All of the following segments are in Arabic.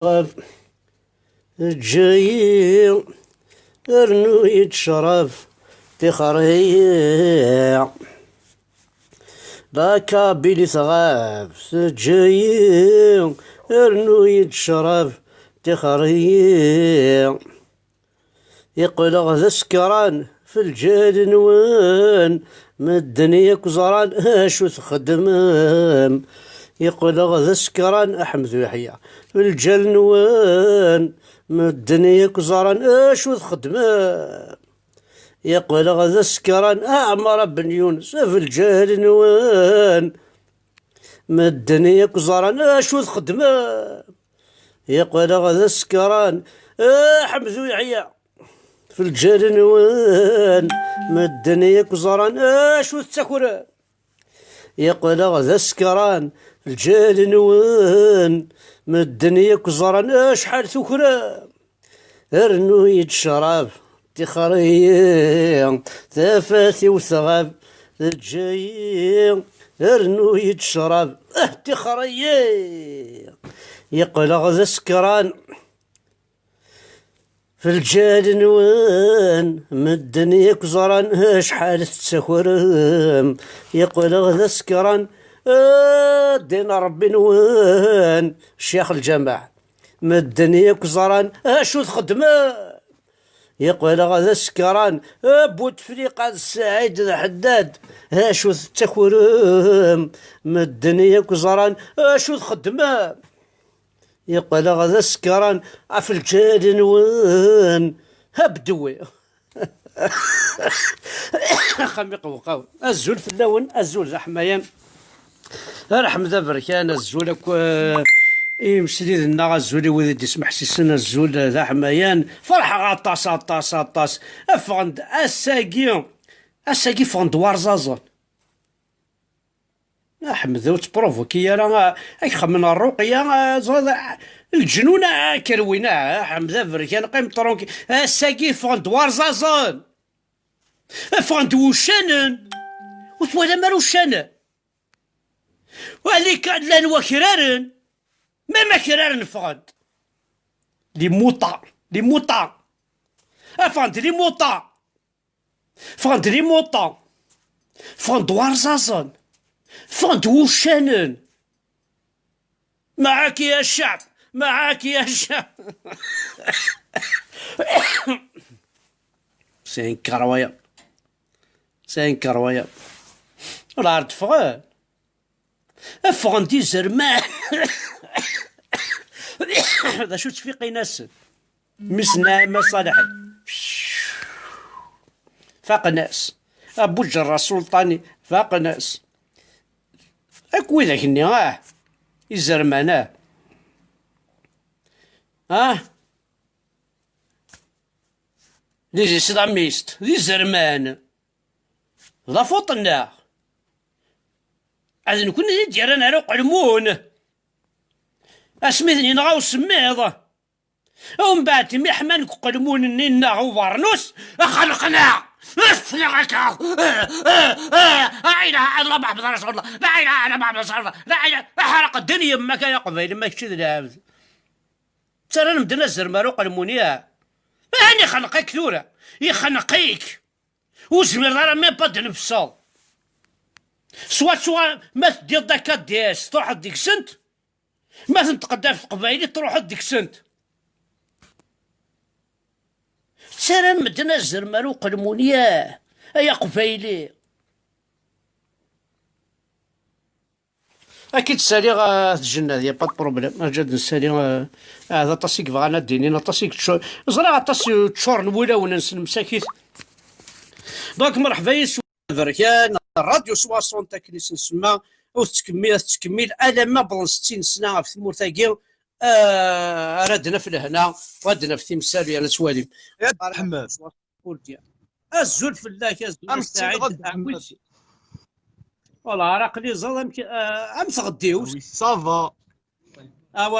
غاب جاي ارنو يتشرب تخريع لا بيلي ثغاب جاي ارنو يتشرب تخريع يقول غدا سكران في الجال نوان ما الدنيا كزران اشو تخدم يقول غدا سكران احمد يحيى في الجال نوان ما الدنيا كزران اشو تخدم يقول غدا سكران اعمر بن يونس في الجال نوان ما الدنيا كزران اشو تخدم يقول غدا سكران احمد يحيى في الجرنوان ما الدنيا كزران اشو تسكر يقول غدا سكران في الجرنوان ما الدنيا كزران شحال ثكرى ارنو يتشرب تخري ثفاثي وثغاب الجاي ارنو يتشرب تخري يقول غدا سكران في الجال نوان ما الدنيا كزران شحال تسكرم يقول غدا سكران دين ربي نوان شيخ الجماعة ما الدنيا كزران شو تخدم يقول غدا سكران بوتفليقة السعيد الحداد شو تسكرم ما الدنيا كزران شو تخدم يقول غدا سكران في الجال نوان هبدوي خميق وقاو الزول في اللون الزول زحميان رحمة بركان الزول يمسلي لنا الزول وذي يسمح سيسنا الزول ذا حميان فرحة غطاس غطاس غطاس افغند اساقي فغند وارزازون احمد وتبروفوكي راه يخمن الرقيه الجنون كروينا حمد فركان قيم طرونكي الساقي فغند وارزازون فغند وشانن وتوالا مالو شانن وعليك لان وكرارن ما كرارن فغند لي موطا فغند لي موطا فغند وارزازون فغند وشانن معاك يا الشعب معاك يا الشعب سين كروايا ولا عرفت فغن دي زرمان هذا شو تفيقي ناس مسنا ما صالحي فاق ناس ابو جرى سلطاني فاق ناس اكوي ذاك يزرماناه ليجي سلاميست ذي زرمان ذا فوطنا عاد نكون ديالنا على قلمون اسميتني نغاو سميض ومن بعد محمن قلمون نينا وبرنوس خلقنا افلغك لا اله الا الله محمد رسول الله لا اله الا محمد رسول الله لا اله حرق الدنيا ما كان يقبل ما كشد العبد ترى نبدا نزر مارو قلمونيا هاني خلقك ثورة يخنقيك وزمير راه ما بد نفصل سوا ما تدير داكا ديس تروح ديك سنت ما تنتقدا في قبايلي تروح ديك سنت ترى نبدا نزر مارو قلمونيا يا قبايلي اكيد سالي الجنه ديال با بروبليم جاد نسالي هذا طاسيك بغانا دينينا طاسيك زرا طاسي تشور نولا وننسن مساكيت دونك مرحبا يسوا بركان الراديو 60 تاكليس نسمى وتكميل الا ما بلان 60 سنه في ثمورتاكي رادنا في الهنا ودنا في تمثال يا نتوالي يا محمد الزول في الله كازول سعيد والله راه قلي زاد امس غديوس صافا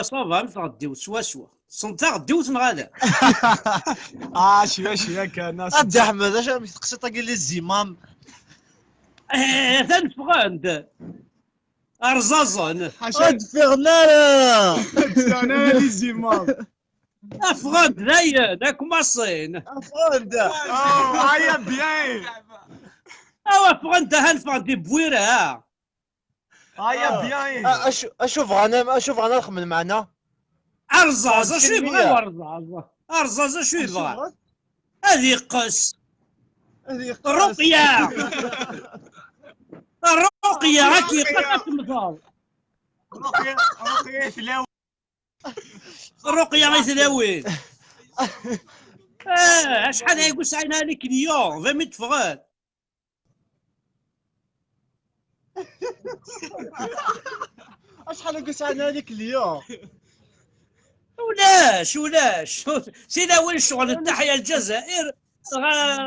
صافا امس غديوس سوا صنتا غديوس نغادا شويه كان ناس ادي احمد اش راك تقصي طاقي لي الزمام ثاني فغاند ارزازون حاشاك فيغنانا انا لي زيمام افغان ذاك مصين افوندا هيا بيان او افغان دهن فغان دي بويره هيا بيان اشوف غانا نخمم معنا ارزاز شو كلمية. يبغى ارزاز ارزاز شو يبغى هذه قس الرقية الرقية هاكي قصة مثال رقية تلاوي الرقية غير تلاوين شحال يقول سعينا لك اليوم فهمي تفغان شحال نقص على لك اليوم ولاش سيدا وين الشغل التحية الجزائر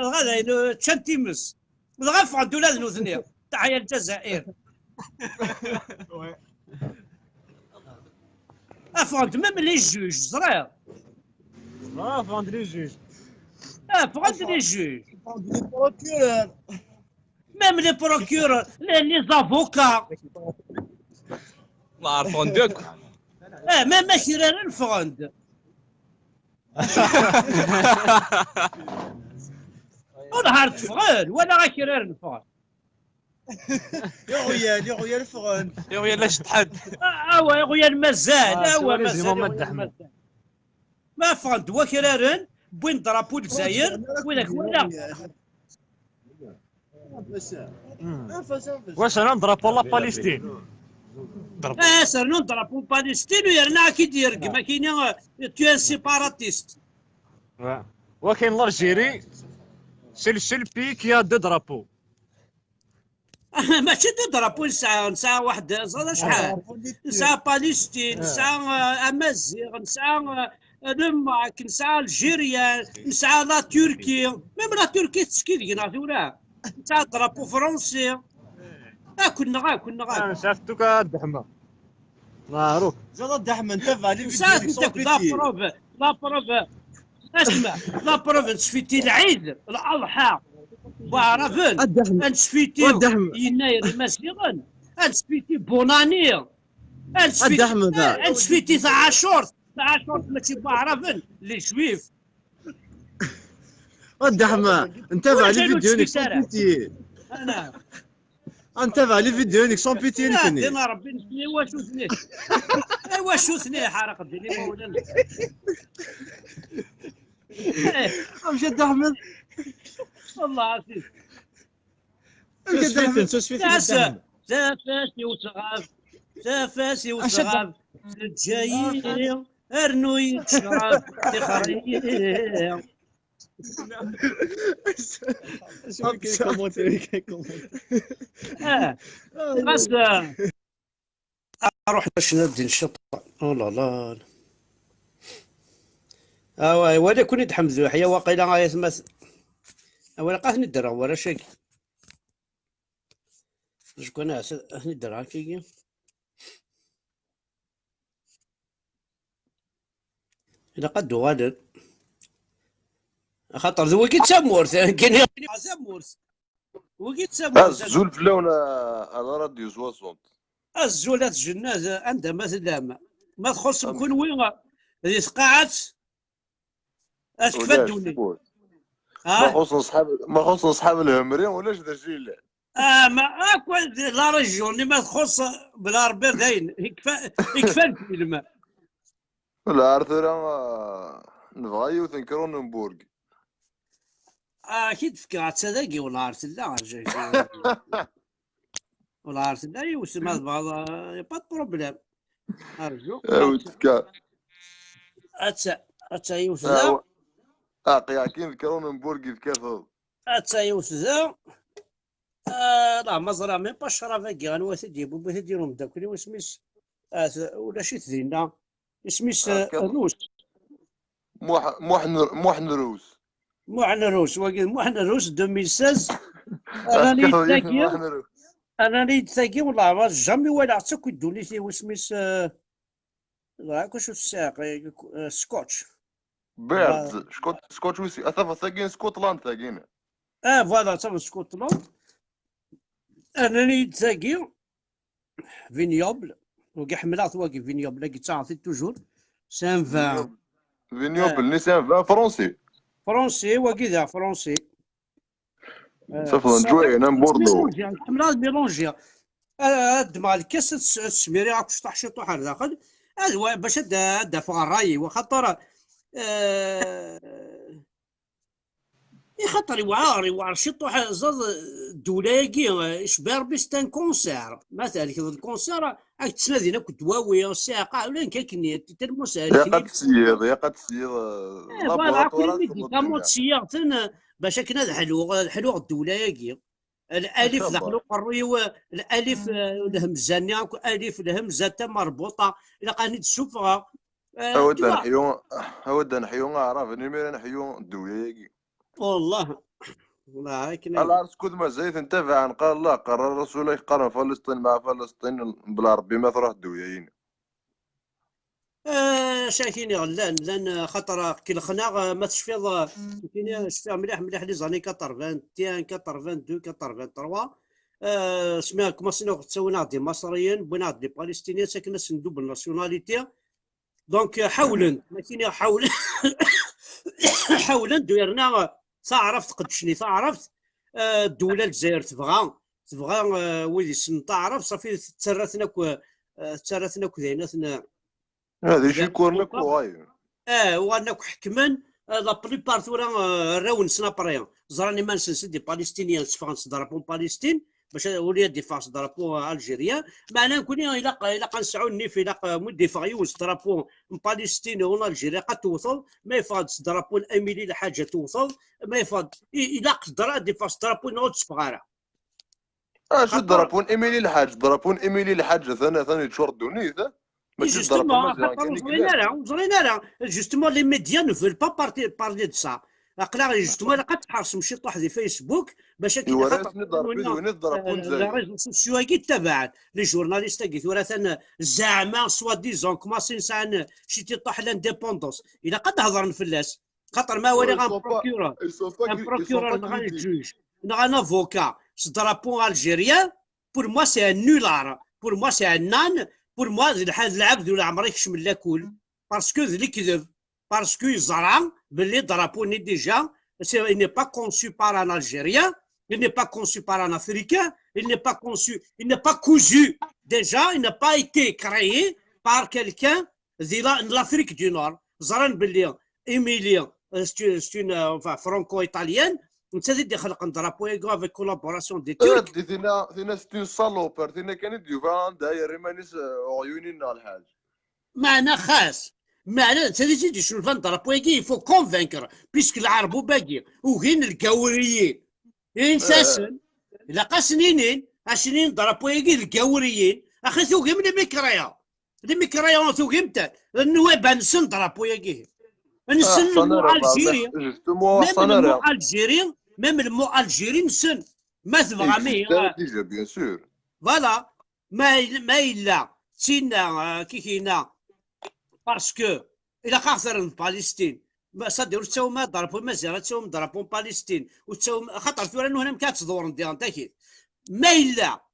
غدا تشنتيمس غفع دولاد نوثنيا تحية الجزائر افغان ميم لي جوج زرير فاندري جوج افغان لي جوج بروكيور ميم لي بروكيور لي زافوكا ما عرفون دوك ميم كرار الفغند ونهار تفغن ولا غا كرار الفغند يا خويا الفغن يا ويا لاش تحد اوا يا خويا المزال اوا زيمون ما مزال تدحمل. ما فغند وكرارن بوين درابو الجزائر وذاك ولا واش انا نضرب والله باليستين سرنون درابو باليستين ويرنا كي دير كما كاين تيان سيباراتيست وكاين الجيري سي البي كي ا دو درابو ماشي دو درابو نسعى واحد زاد شحال نسعى باليستين نسعى امازيغ نسعى دنمارك نسعى الجيريا نسعى لا تركيا ميم لا تركيا تسكي دينا ثورا نسعى درابو فرونسي كنا انا شافتك الدحمه معروف زاد الدحمه انت فالي نسعى انت لا بروف اسمع لا بروف نسفيتي العيد الاضحى وعرفن انسفيتي يناير مسيغن انسفيتي بوناني انسفيتي تاع عاشور ماشي بعرفن لي شويف الدحمه انت فالي فيديونيك سون بيتي انا انت فالي فيديونيك سون بيتي نكني دينا ربي نسمي واش ثني حرق الدنيا مولانا مشى الدحمه والله عزيز سافاسي وصغاب الجايين ارنو يتشرب تخريم بس اروح باش نبدي نشط لا لا ولا كون يدحم ذوحيا واقيلا غاية تماثل ولا قاثني الدرا ولا شيء شكون اثني الدرا كي إذا قدو غادر خاطر ذو وكي تسمورت كاين تسمورت وكي تسمورت الزول في اللون على راديو 60 الزولات الجنازة عندها مثلا ما تخص بكون وين هذه تقاعت اش كفدوني ما خص نصحاب الهمرين ولاش ذا الجيل ما اكو لا رجوني ما تخص بلا ربي داين يكفى الفيلم لا ارثر نبغى يوثن كروننبورغ اكيد فكرت صدقي ولا عرفت لا ولا عرفت لا يوسم هذا بعض با بروبليم ارجوك وتفكر اتا يوسف قياكين كروننبورغ يذكر اتا يوسف لا مزرعة مي با شرافاكي غنوات ديبو بغيت يديرهم داكلي وسميس ولا شي تدينا سميس روس محن روس واقيل محن روس 2016 انا نيت ثاقي والله ما جامي ولا عطاك يدوني فيه وسميس راك واش الساق سكوتش بيرد سكوتش ويسي اثاف ثاقين سكوتلاند ثاقين فوالا تا سكوتلاند انا نيت ثاقي فينيوبل وكي حملات واقي فينيوبل كي تعطي توجور سان فان فينيوبل نيسان فان فرونسي فرونسي واقي ذا فرونسي صافي جوي انا بوردو حملات ميلونجيا هاد مع الكاس تسميري راك تشطح شي طوح على داخل هذا باش دافع الراي وخاطر خاطر يوعر شي طوح زاد دولاكي شبار بيستان كونسير مثلا كذا الكونسير راك تسنادي ناك دواوي الساقه ولا كاكني ترموسال يا قد تسير يا قد تسير لابوراتوار كامو تسير باش كنا الحلو الدولاكي الالف داخل قريو الالف الهمزه الف الهمزه مربوطه الى قاني تشوفها اود نحيو عرف نمير نحيو الدولاكي والله هكذا الله سكوت ما زيت انتفع عن قال الله قرر الرسول يقارن فلسطين مع فلسطين بلا ربي ما تروح الدويين شاكيني غلان لان خاطر كي الخناق ما تشفيض كاين شفيها مليح لي زاني 80 82 83 سمعنا كوماسينا تسوينا دي مصريين بنا دي بالستينيين ساكنه سندوب الناسيوناليتي دونك حاولن ماشي حاولن دويرنا تعرفت قد شني تعرفت الدوله الجزائر تبغى ويلي سن تعرف صافي تسرثنا كذيناتنا هذه شي كورنك واي وانك حكمن لا بريبار ثورا راون سنابريا زراني ما نسنس دي بالستينيان فرنسا ضربوا بالستين باش وليات ديفاس ضربوا الجيريا معنا نكون الا نسعوا النيف الا مدفع يوز ضربوا بالستين ولا الجيريا قد توصل ما يفاد ضربوا الاميلي لحاجه توصل ما يفاد الا قدر ديفاس ضربوا نوت صغيره شو ضربون ايميلي الحاج ثاني تشردوني زرينا جوستومون لي ميديا نو فول با بارلي دو سا اقلا جوستومون قد تحرسم شي طوح دي فيسبوك باش يورثني ضربون زي الريزو سوسيو كي تبعت لي جورناليست كي ثلاثه زعما سوا ديزون كوماسي نسان شي تطيح لانديبوندونس الا قد هضرن فلاس خاطر ما ولي غان بروكيورور غان جوج غان افوكا درابون الجيريان بور موا سي ان نولار بور موا سي ان نان بور موا العبد ولا عمرك شمل لاكول باسكو ذلي كذب باسكو يزرع باللي درابوني ديجا il n'est pas conçu par un Algérien, il n'est pas conçu par un Africain, il n'est pas cousu. Déjà, il n'a pas été créé par quelqu'un de l'Afrique du Nord. Zaran Bellian, Emilien, c'est une franco-italienne. انت اللي خلق درابو avec collaboration des Turcs. ثينا ستين صالوبر ثينا كانت ديفان داير مانيس عيوننا الحاج. معنى خاص. معنى انت اللي تجي شنو فان درابو يفو كونفينكر بيسك العرب وباقي وهين الكاوريين. انساسن الا قاسنينين اشنين درابو الكاوريين اخي ثوقي من الميكرايا ثوقي النواب نسن درابو نسن المو الجيري ميم المو الجيري نسن ما تبغى ديجا بيان سور فوالا ما الا تينا كيكينا باسكو الا خاطر فلسطين ما صدروا تساوم ما ضربوا مازال تساوم ضربوا فلسطين وتساوم خاطر ثورا هنا كاتدور ندير تاكيد ما الا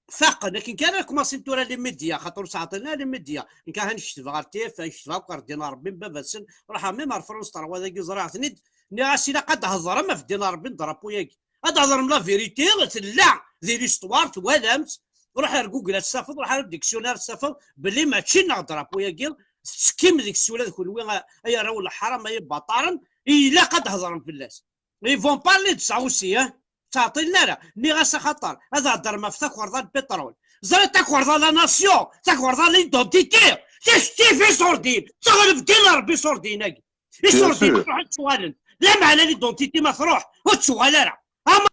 فاق لكن كان كوماسي تورا لي ميديا خاطر ساعطنا لي ميديا ان كان نشتف غارتيف نشتف قردينا ربي بابا سن راح ميم فرنسا ترى هذاك زرعتني ناس الا قد هضر ما في دينا ربي نضربو ياك هاد هضر لا فيريتي لا ذي ليستوار توالمت روح جوجل السافض روح ديكسيونير السافض باللي ماشي نضربو ياك سكيم ديك السوله كل وين اي راهو الحرام اي بطارن الا قد هضر في الناس لي فون بارلي دو سا اوسي تعطي لنا ني غاسا خطر هذا هضر ما في تاكوردا البترول زرت تاكوردا لا ناسيون تاكوردا ليدونتيتي تشتي في سوردين تغلب دينار بسوردينك السوردين تروح تسوالن لا معنى ليدونتيتي ما تروح وتسوال راه اما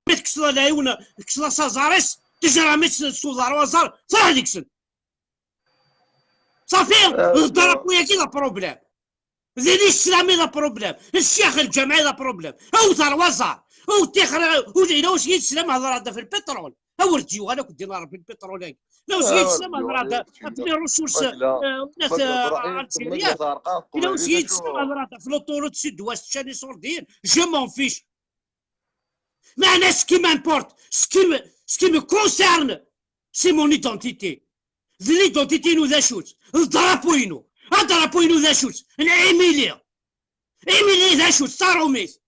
تكسر العيون تكسر سازاريس تجرى مثل سوزار وزار صح ديك السن صافي ضرب ويا كذا بروبليم زين الاسلامي ذا بروبليم الشيخ الجمعي ذا بروبليم او ثار وزار او تيخر وجينا واش يتسلم هضر هذا في البترول او رجيو انا كنت نهار في البترول هيك لا واش يتسلم هضر هذا في الرسورس ناس الجيريات الا واش يتسلم هضر هذا في لوطوروت سود واست شاني سوردين جو مون فيش معنى سكي مانبورت سكي مي كونسيرن سي مون ايدونتيتي. ليدونتيتي نو ذا شوت الدرابوينو الدرابوينو ذا شوت انا ايميليا ذا شوت صاروميس.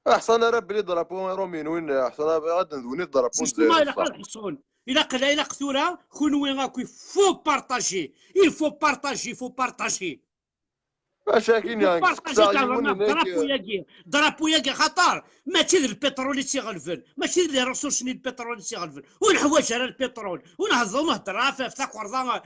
احسن راه بلي ضربون رومين وين احسن غادي ندوني ضربون سيستما الجزائر الى قال حصون الى قثورة كون وين غاكو فو بارطاجي يفو بارطاجي اش كاين يا بارطاجي كسا يمون هناك. درابو ياكي خطر ماشي البترول اللي تيغلفن ماشي لي ريسورس ني البترول اللي تيغلفن والحوايج على البترول ونهضروا في ثاك ورضا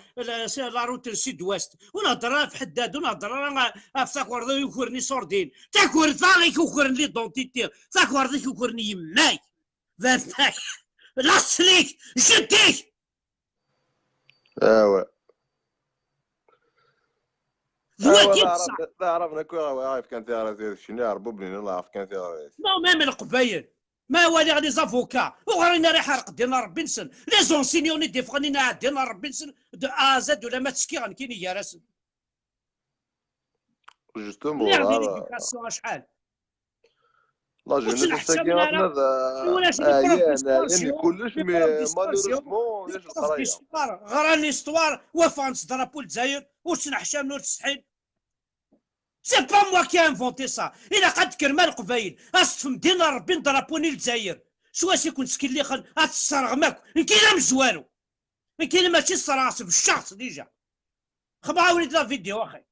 لا روت السيد ويست ونهضر في حداد ونهضر في ثاك ورضا يكورني سوردين تاك ورضا يكورني لي دونتيتي ثاك ورضا يكورني يماي فهمتك لاصليك جديك. ايوا ذوالكي لا عرفنا كي عارف كان تيغرا شنو يعرفوا بلي الله عارف كان تيغرا ما من القبايل ما والي غادي زافوكا وغرينا راه حرق ديالنا ربي نسن لي زونسينيوني ديفغنينا ديالنا ربي نسن دو ازاد ولا ما تسكي غنكيني يا راسن جوستومون اللي غادي ليديكاسيون شحال لا جونيس ساكين عندنا يعني كلش مي مالوريسمون ياش القرايه غرا ليستوار وفانس درابو الجزائر واش نحشام نور السحين. سي با موا كي انفونتي سا الا قد كرمال القبايل اصفم دينا ربي نضربوني الجزائر شو واش يكون سكين لي خل اتسرغماك كاين مزوالو كاين ماشي الصراص بالشخص ديجا خبا وليد لا فيديو اخي.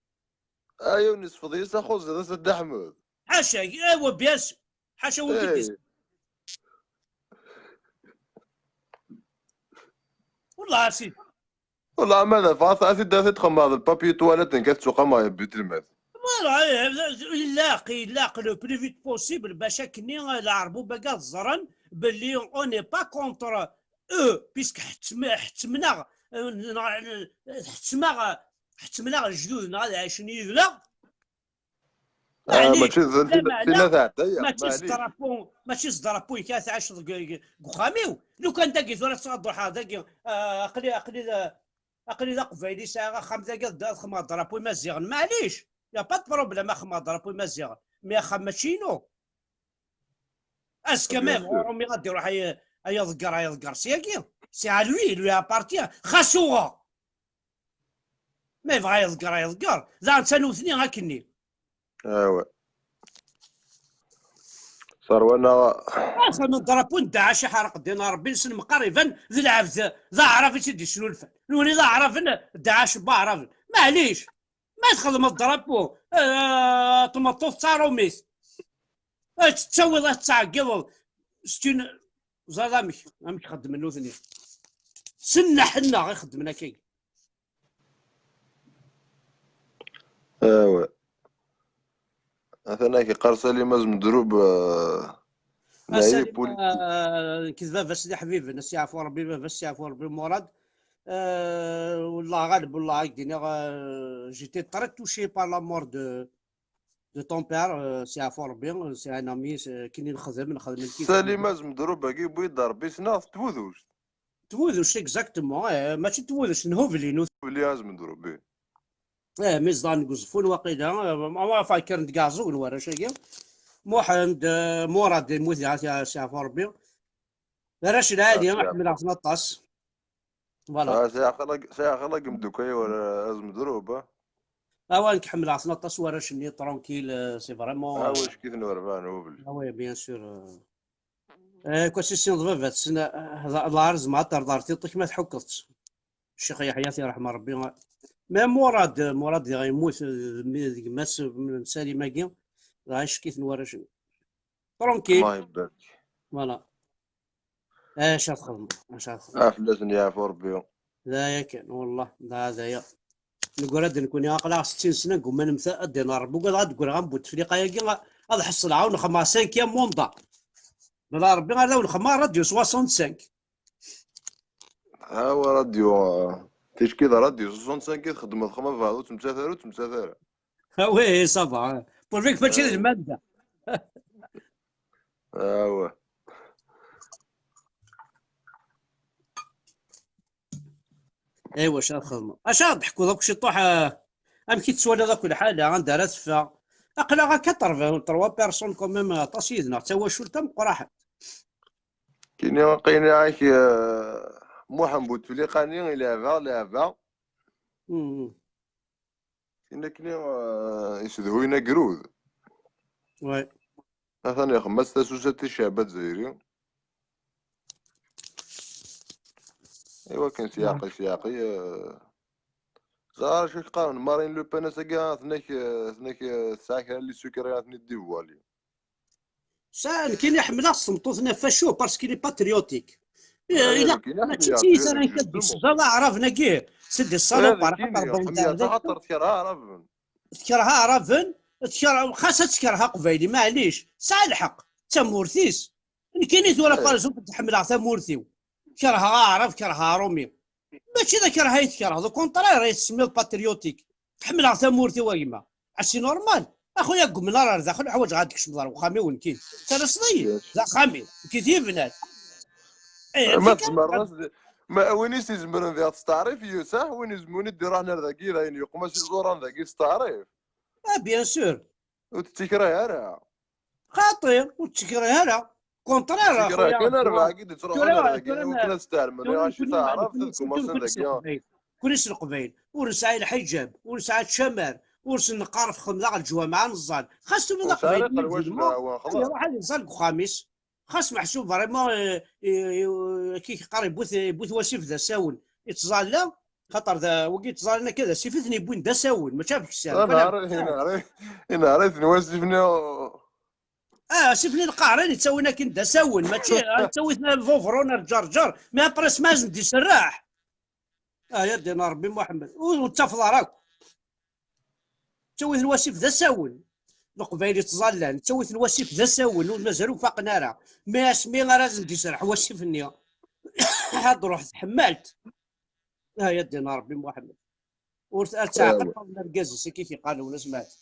ايوا نصف فضيسه خوز هذا سد حمود حاشا ايوا بياس حاشا وليدي والله سيدي والله ماذا فاصل اسيد داسي تخم هذا البابي تواليت كتسوق ما بيت الماء لاقي لو بلو فيت بوسيبل باش كني نعرفوا بقى الزرن باللي اوني با كونتر او بيسك حتمنا الجدود هذا عايشين يغلا ماشي سنة تاعتيا ماشي الزرابون كاس عاش قخاميو لو كان داكي زوره الضحى داكي اقلي ذا قبايلي ساعه خمسه قد خما ضرابو مزيغن معليش يا با بروبليم خما ضرابو مزيغن مي خماشينو اسكا ميم رومي غادي يروح يضقر سياكي سي ا لوي ابارتيان خاسوغا مي بغا يضقر ذا تنوثني هاكني. ايوا صاروانا اخر من ضربون داعش حرق دينا ربي نسن مقربا ذي العبد ذا عرف سيدي شنو الفن نوني ذا عرف داعش بعرف معليش ما تخدم الضربو طمطوف تاروميس تسوي ذا تعقل ستين زادا مش خدم منو ثنين سنة حنا غير خدمنا كي. ايوا مثلا كي قرصه لي مازم مضروب كذا بس يا حبيبي الناس يعرفوا ربي بس يعرفوا ربي مراد والله غالب والله هكذا جيتي تري توشي بار لا مور دو طون بير سي عفوا ربي سي ان امي كي نخدم سالي مازم مضروب باقي بوي ضربي سنا تبوذوش اكزاكتومون ماشي تبوذوش نهوفلي لازم مضروب ميزان قزفون وقيلا ما فاكر نتقازون ورا شيء محمد مراد المذيع سي عفوا ربي راش العادي نحمل عصنا الطاس فوالا سي خلق مدوكاي ولا لازم مضروب اوان كحمل عصنا الطاس وراش ني ترونكيل سي فريمون واش كيف نورفان هوبل وي بيان سور كوسيسيون ضفافات سنة العرض ما طردارتي طيك ما تحكرت الشيخ يحيى رحمه ربي ما مراد غيموت ماس من سالي ماكي عايش كيف نورش ترونكيل الله يبارك فوالا اش تخدم فلازم يعرفوا ربي لا يكن والله هذايا نقول هاد نكون عاقل 60 سنه نقول ما نمثل دينا ربي قال غتقول غنبوت تفريقه ياكي غاد حصل عاون خما 5 موندا لا ربي غادي نخما راديو 65 ها هو راديو تشكيل راديو 65 كتخدم الخما فهادو تمثال وي صافا بورفيك ماشي الماده هو ايوا اش الخدمه اش ضحكوا دوك شي طوح ام كي تسوالى ذاك الحاله عندها راسفه اقلا غا 3 بيرسون كوميم طاسيدنا حتى هو شرطه مقراحه كاين عايك محمد بوتفليقاني لعبة مم. كاين يسدهوينا قرود وي. ثاني خمس تاسوسات الشعب الجزائري. ايوا كاين سياقي زار شو قارن مارين لو بان ساكا ثناك الساعة كان اللي سكر ثني ديفوالي. سان كاين يحملها الصمتوثنا فاشو باسكو لي باتريوتيك. الا هذاك كاين ما حميات تشي انا هذاك كدي جوستومون الصدى عرفنا كيه سد هذاك الصالوبار خاطر كاين بنتار حميات ذاك خاطر تكرها رافن. تكرهها عرفن. خاصها تكرهها قبايلي معليش ساعة الحق تمورثيس. كاين ولا ايه قال تحملها تمورثيو كرهها عرف كرهها رومي ماشي ذا كرهها يتكره دو كونطرير يسمي باتريوتيك تحملها تمورثي ويما عشي نورمال اخويا قم نار داخل حوايج غاديك شمضار وخامي وين كاين ترى صدي ذا خامي كيف بنات ايه ما في تزمرناش ما وين يزمرن ذا تستعرف يوسح وين يزمون يدير رانا ذاكي ذاين يقمش الزوران ذاكي تستعرف بيان سور وتتكره هرا خاطر وتشكرها لا كونطرير تتكره اخويا كان ربع كي تروح انا ترى ذاكي وكنا تستعمل من غاشي تعرف تذكر كوني مثلا ذاكي القبيل كونيش القبيل ورسعي الحجاب ورسعي الشمال ورس النقار في خمضة الجوامع نزال خاصو من وسارق القبيل الواش يدير خلاص واحد ينزل خامس خاص محسوب فريمون كي قاري بوث وسيف ذا ساون يتزال خاطر ذا وقيت تزال كذا سيفتني بوين ذا ساون ما شافك الساعه انا عارف هنا عرفت نوسفني سيفني القهرين تسوينا كندا ساون ماشي تسوينا فوفرون الجرجر ما برس مازن دي سراح يا دينا ربي محمد وتفضل راك تسوي الوسيف ذا ساون القبايل تظلل تسوي الوسيف ذا ساون ومازالو فاقنا راه ما اسمي غير دي سراح وسيفني هاد روح حملت يا دينا ربي محمد تعقل قبل الكازيس كيف يقالوا ولا سمعت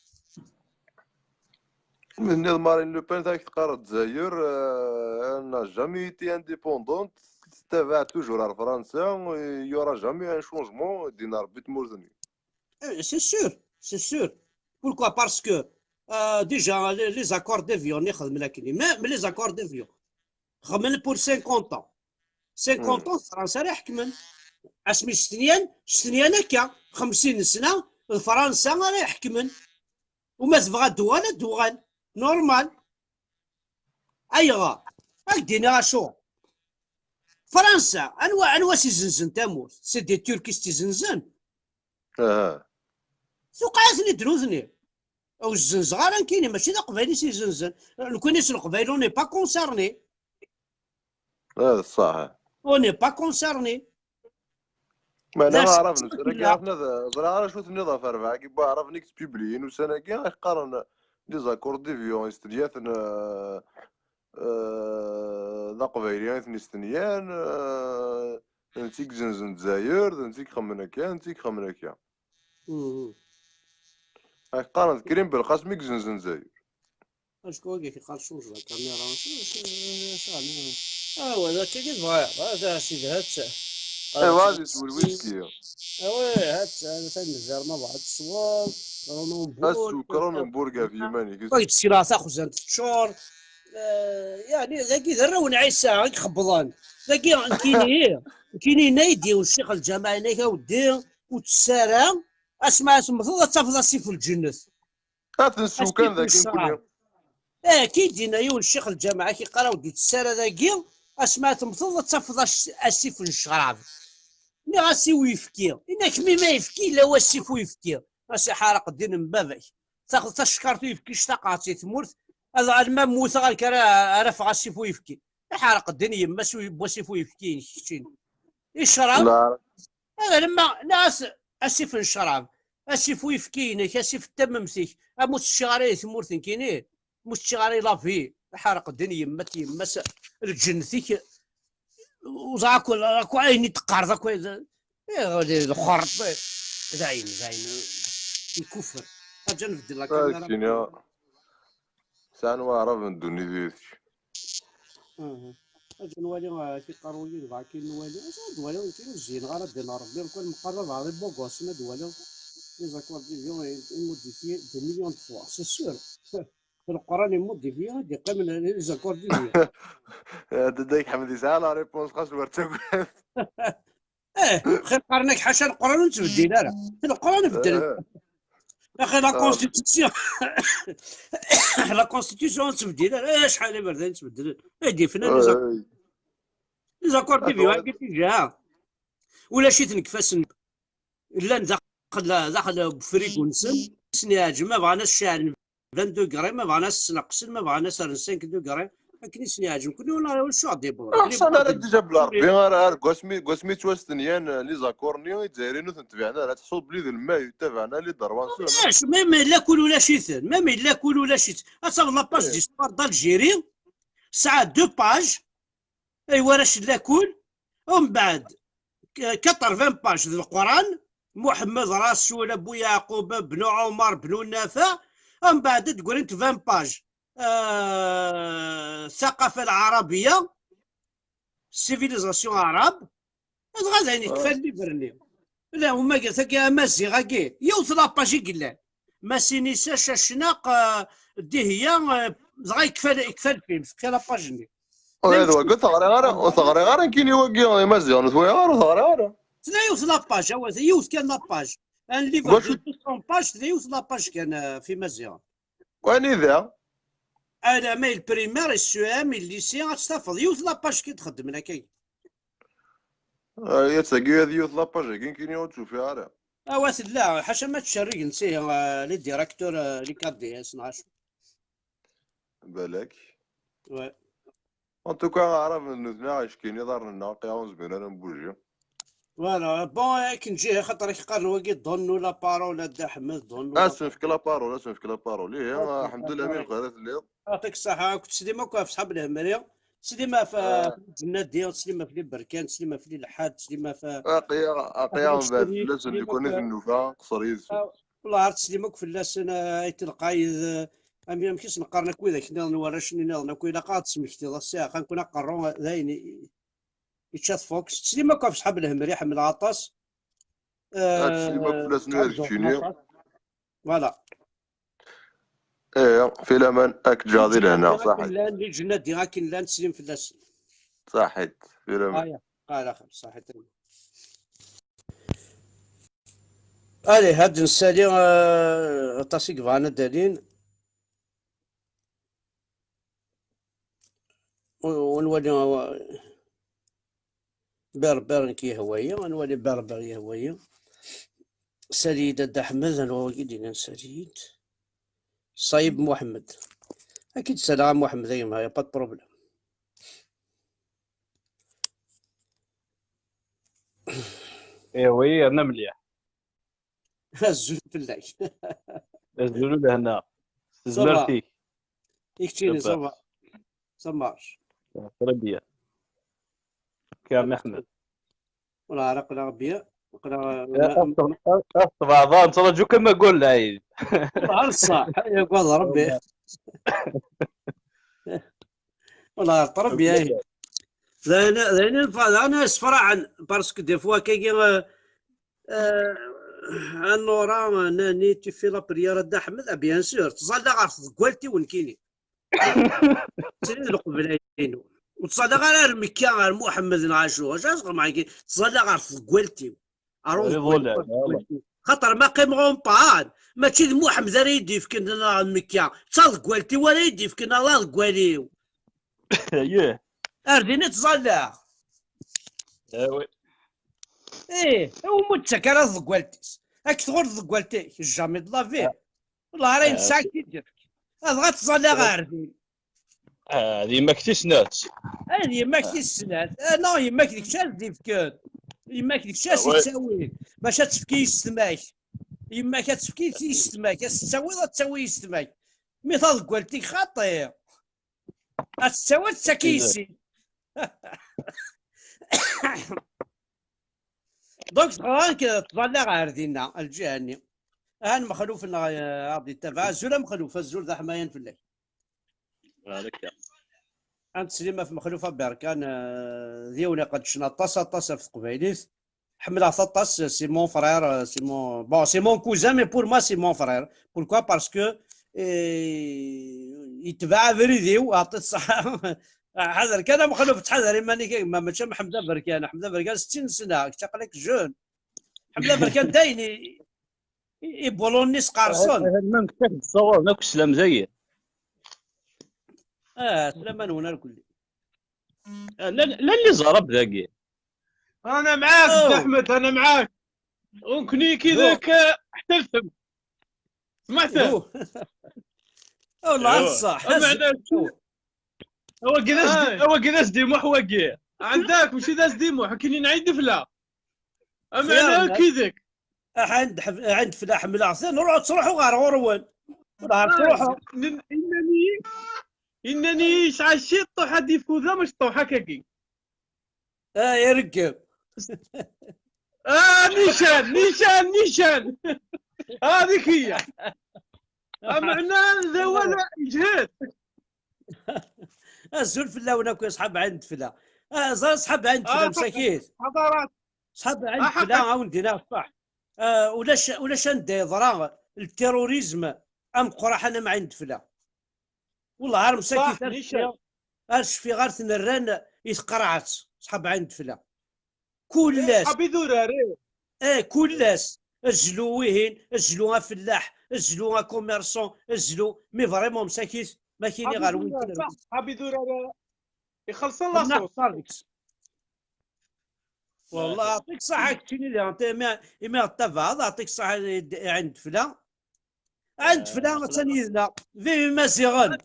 من مارين لو بان ذاك تقرا الجزائر انا جامي تي انديبوندونت تابع توجور على فرنسا يورا جامي ان شونجمون دينا ربي تمورتني. سي سور بوركوا باسكو ديجا لي زاكور ديفيون يخدم لكن ميم لي زاكور ديفيون خمن بور 50 طون 50 طون فرنسا راه حكمن اسمي ستنيان هكا 50 سنه فرنسا راه يحكمن وما تبغى دوغال نورمال ايغا دينا شو فرنسا انواع سيزنزن تموت سي دي تركيس تيزنزن ثقعتني دروزني او الزنزغار كاينين ماشي ذا قبايلي سيزنزن كونيش القبايل اوني با كونسيرني هذا صح اوني با كونسيرني ما انا ما عرفنا كي عرفنا زرا شو النظام فرفع كي عرف نيكس بيبليين وسنه كي قارن لي زاكور ديفيون استدياثن ذا قبايليان ثنيستنيان نتيك زنزن الجزائر نتيك خمنا كان نتيك خمنا كان قارن كريم بالقاسمي زنزن الجزائر اشكون كي قال شوج الكاميرا وهذا كي بغا هذا سيدي هات ايوا هادي سول ويسكي هات هذا فين الزار ما بعد الصوار كروننبورغ في يماني بغيت السيراسة خزان تشور يعني ذاكي ذرون عيسى يخبضان ذاكي كاينين نايدي والشيخ الجماعي نايكا ودي وتسارى اسمع تفضل تفضل سيف الجنة هات السوكان ذاك يمكن كي دينا يون الشيخ الجماعي كي قراو دي تسارى ذاكي اسمع تفضل تفضل السيف الشراب ني غاسي ويفكي انك مي ما يفكي لا هو السيف ويفكي غاسي حارق الدين من بابك تاخذ تشكرتو يفكي شتاقاتي تمورت هذا المام موسى غير كرا رفع السيف ويفكي حارق الدين يما بوسيف ويفكي شتين الشراب هذا لما ناس السيف الشراب السيف ويفكينك السيف تممسك اموت الشغاري تمورت كيني موت الشغاري لافي حارق الدين يما الجنتيك وزاكو راكو عيني تقار ذاك الخرط زاين الكفر اجا نبدل لك الكاميرا سان واعرف من دوني ديتك اجا نوالي كي قارويين ضاع كي نوالي اجا نوالي كي نزين غير دينا ربي نكون مقرب على بوغوس ما دوالي لي زاكور ديفيون موديفي دي مليون دو فوا سي سور في القران يموت دي فيها دي قبل لي زاكور دي فيها. داك حمد يسعى لا ريبونس خاص ورتك. خير قرنك حاشا القران نتبدل لا في القران بدل اخي لا كونستيتيسيون لا كونستيتيسيون تبدل شحال بردا نتبدل هادي فينا لي زاكور دي فيها قلت جا ولا شي تنكفاس لا داخل بفريق ونسن سنياج ما بغاناش الشعر 20 دوغري ما بغاناش نقصن ما بغاناش 5 دوغري لكن سنياج كل ولا شو غادي يبغى احسن انا ديجا بلا ربي غير قسمي توستنيان لي زاكورنيو يتزايرينو تنتبعنا لا تحصل بلي ذا الماء يتبعنا لي ضربان علاش ميم لا كل ولا شيثن ميم لا كل ولا شيث اصاف لاباج ديستوار دالجيري ساعه 2 باج ايوا راش لا كل ومن بعد 80 باج ذي القران محمد رسول ابو يعقوب بن عمر بن النافع ومن بعد تقول انت 20 باج الثقافه العربيه سيفيليزاسيون عرب غادا يعني كفى اللي برني لا هما قالت لك يا مازيغا كي يوث لاباجي قلا ما سينيساش الشناق دي هي غا يكفى الفيلم كفى لاباجي هذا قلت ثغري غير كاين يوقي مزيان شويه غير ثغري غير تلا يوث لاباج هو يوث كان لاباج ان ليفر 200 باج تلا يوث لاباج كان في مزيان واني ذا انا ما البريمير السوام الليسي غتستافد يوث لاباج كي تخدم لك يتساقي هذه يوث لاباج كاين يوث تشوف فيها غير اوات لا حاشا ما تشرق نسيه لي ديريكتور لي كادي اس 12 بالك وي ان توكا عرف نوثنا اش كاين يضر لنا قياون زبين انا نبوجي فوالا بون كي نجي خاطر يقال واقي ظن ولا بارول دا حمد ظن اسم في كلا بارول الحمد لله من خيرات الليل يعطيك الصحة كنت سليمة في صحاب الهمرية سليمة في الجنات ديال سليمة في البركان سليمة في الحاد سليمة في قيام بعد فلاس اللي كنا في النوفا قصريز والله عرفت سليمك في اللسان تلقاي ما يمكنش نقارن كويدا كنا نورا شنو نضنا كويدا قاد سمحتي الساعة خنكون قرون ذاين يتشاف فوكس سليمك في صحاب الهمرية حمل عطاس سليمك فلاس نوير كينيو فوالا ايه في الامان اك جاضي لهنا صحيت لان لي جنات دي غاكين لان تسليم في اللسان صحيت في الامان قال اخر صحيت الي هاد نسالي طاسيك فانا دالين ونولي بربر كي هوايه ونولي بربر يا هوايه سليد د احمد انا وكيدين سليد صايب محمد اكيد سلام محمد ايما يا با بروبليم ايه وي انا مليح الزول بالله الزلول لهنا زمرتي يكتيني صبا صماش تربيه كان احمد ولا رقنا ربيع رقنا بعضان صار جو كما قول عيد والله صح يقول ربي والله ربي هي انا اسفرع عن باسكو دي فوا كي النورا ناني في لا بريير د احمد بيان سور تصلى غير كوالتي ونكيني سيري القبلايين وتصلى غير مكيا غير محمد نعاشو اش اصغر معاكي تصلى غير كوالتي خاطر ما قيمغون بان ماشي محمد راه يدي فكنا مكيا تصال كوالتي ولا يدي فكنا الله كواليو اييه ارديني تصلى وي ايه هو متسكر ضقوالتيس هاك تغور ضقوالتيك جامي د لافي والله راه نساك كيدير هذا غتصلي غاردين هذه ما كتسنات هذه يماك السنات لا يماك ديك الشاس ديفكان يماك ديك الشاس يتساوي باش تفكي يستماك يماك تفكي يستماك تساوي لا تساوي يستماك مثال ضقوالتيك خطير تساوي تساكيسي دونك تقران تظل غاردينا الجهني هان مخلوف عبد التبع الزول مخلوف الزول ذا حمايان في الليل هذاك انت سليمه في مخلوفه بركان ديونا قد شنا طاسه في قبيليت حمل عطاس سي مون فرير سي مون بون سي مون كوزان مي بور ما سي مون فرير بوركوا باسكو يتبع فريديو اعطي الصحة. حذر كان مخلوف تحذر ماني ما ماشي حمزه بركان، حمزه بركان 60 سنه شقلك جون. حمزه بركان داين يبولوني سقارصون. ما مكتاك تصور ناك سلام زي سليمان هنا الكل. لا اللي زرب ذاكي. انا معاك أوه. سيدي احمد، انا معاك. ونكني كذاك احتلتم سمعت. والله صح. هو كذا ديمو حواقي عندك ماشي داز ديمو حكيني نعيد فلا. اما انا كذاك عند فلاح من العصير نروح تروحوا غير غروان تروحوا. انني شعشيت طوحه دي فوذا مش طوحه كاكي. يركب. نيشان هذيك هي. معناه ذا ولا جهاد. الزول فلا وناكو يصحب عند فلا. زار صحب عند فلا مساكين. حضارات صحب عند فلا وندينا صح. ولاش ندي ضرا التيروريزم ام قرح انا ما عند فلا. والله عارف مساكين اش في غارث الران يتقرعت صحب عند فلا. كلاس حبي ذوراري. كلاس الجلوين الجلوها فلاح الجلوها كوميرسون الجلو مي فريمون مساكين ما كاين غير وين حبي ذوراري يخلص الله صوت. والله يعطيك الصحة كتيني لي انت ما التفاض يعطيك الصحة عند فلا. عند فلا ثاني في مازيغان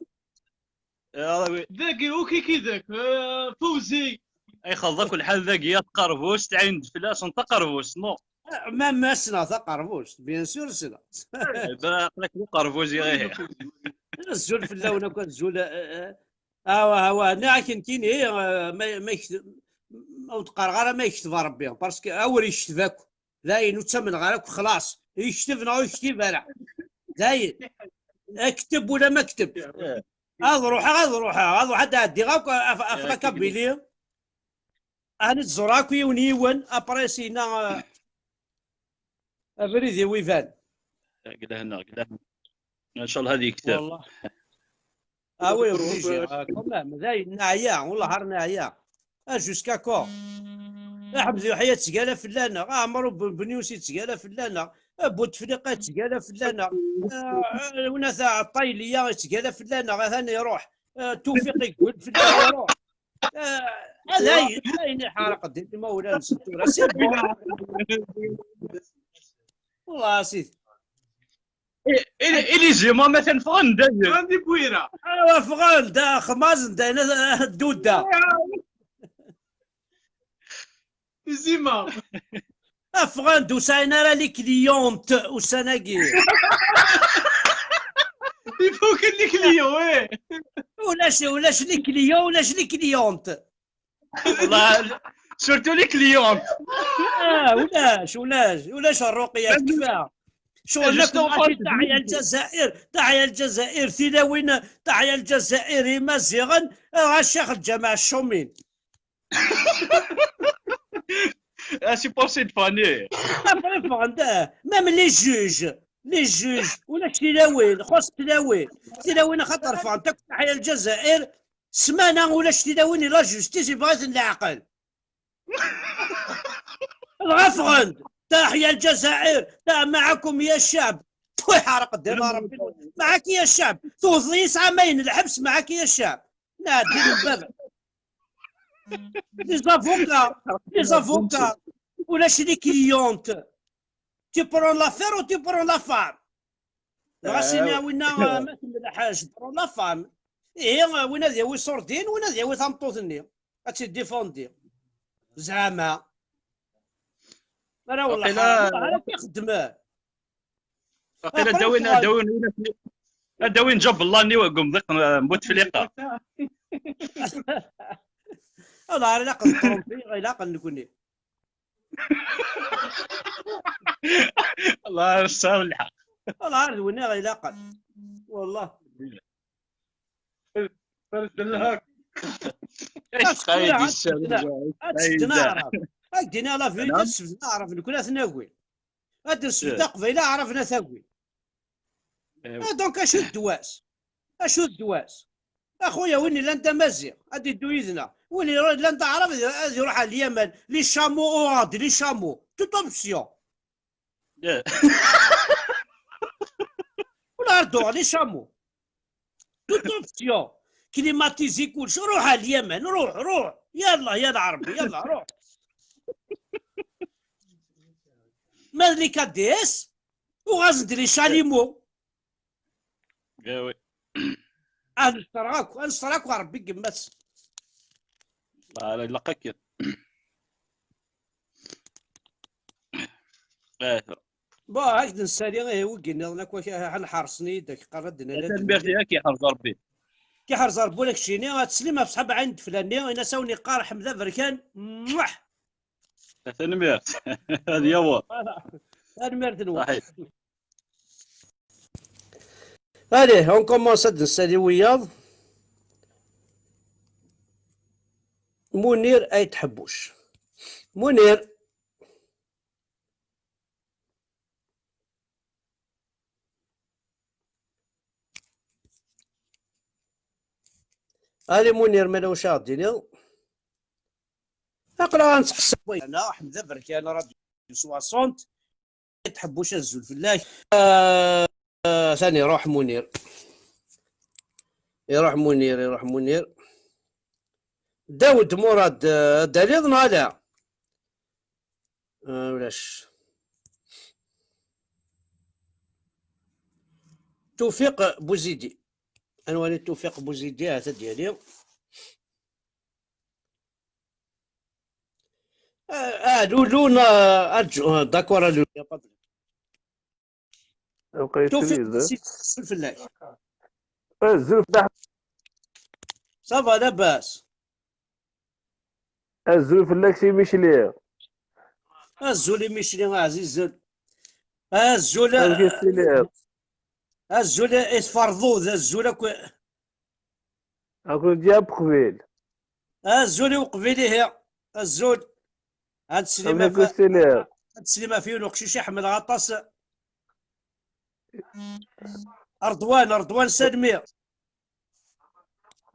ذاكي وكي كذاك فوزي اي خلطك كل حال ذاكي تقربوش تعين فلاش انت قربوش نو ما سنا تقربوش بيان سور سنا. باقلك قربوش غير الزول فلا وناكو الزول هوا لكن كاين ما او تقرغر ما يكتب ربي باسكو اول يشتفاك زاين وتسمن غيرك خلاص يشتفنا ويشتف انا زاين اكتب ولا ما اكتب. هذا روح حتى عدي غاك افلاك بيلي انا الزراك يونيون ابريسينا افريدي ويفان. قلنا هنا ان شاء الله هذه كتاب والله وي ويجي كمان زاين نعيا والله هار نعيا جوسكا كو. حمزه حياه تقالا فلانه عمرو بنيوسي تقالا فلانه بوتفليقه تقالا فلانه وناس الطايليه تقالا فلانه ثاني يروح توفيق يقول فلان يروح. هذا حارق الدين مولانا ستوره سيدي والله سيدي. إلي جيما مثلا فغن داير عندي بويره فغان دا خماز دا الدوده زيما افغان دوساينا راه لي كليونت وسناقي يفوك لي كليو ولاش لي كليون ولاش لي كليونت. والله سورتو لي كليونت. ولاش الرقيه كفاها شغل لكم تحيا الجزائر ثلاوين تحيا الجزائر مزيغا الشيخ الجماعه الشومين. سي بور سيت فاني ميم لي جوج ولا تلاوين خص تلاوين خاطر فانتك تحيا الجزائر سمانه ولا تلاوين لا جوستيس بغات العقل. الغفغند تحيا الجزائر معكم يا الشعب ويحرق الدين ربي معك يا الشعب توظي 9 ماين الحبس معك يا الشعب نادي الباب لي زافوكا ولاش لي كليونت تي برون لافير و تي برون لا فام. غاسيني وينا ما كمل حاجه برون لا فام وين هذا وي صوردين وين هذا وي تمطوطني هاتي ديفوندي زعما انا والله انا كيخدم قيلا داوين جاب الله ني وقم ضيق بوتفليقه. هذا علاقه الطرومبي علاقه نكوني الله يسهل الحق. والله عارف وين علاقه والله فرد الهاك ايش خايد الشباب هكدينا لا فيديو نعرف نكون ثناوي هاد السبت قبيله عرفنا ثاوي دونك اشو الدواس اشو الدواس اخويا وين لا انت مزيغ غادي يدو يدنا وين لا انت عربي غادي يروح على اليمن لي شامو اوغادي لي شامو توت اوبسيون ولا اردوغ لي شامو توت اوبسيون كليماتيزي كلشي روح على اليمن روح يلا يا العربي يلا روح مالي كاديس وغازندير لي شاليمو وي نشتراك وربي قماس لا لقاك با هكذا نسالي وكينا هناك حنحرصني داك قردنا لا تنبيغ كي حرز ربي كي حرز ربي لك شيني تسليمها بصحاب عند فلاني انا ساوني قار حمزه بركان موح تنبيغ هذه هو المرد نوا صحيح allez on commence à نسالي وياض منير اي تحبوش منير هاني منير مالا واش غاديني اقرا نتحسب انا حمزه بركان راديو 60 تحبوش الزول في الله ثاني روح منير يروح منير داود مراد دليل لا ولاش توفيق بوزيدي انا ولي توفيق بوزيدي هذا ديالي لولونا ارجو داكور لولو توفيق في الله الزلف تحت صافا لاباس الزلف اللاكسي ميشلي الزولي ميشلي عزيز الزول الزول يتفرضوا ذا الزول اكو جاب قبيل الزول وقبيلي هي الزول هاد السليمه هاد السليمه فيه نقشيش يحمل غطاس رضوان سلمي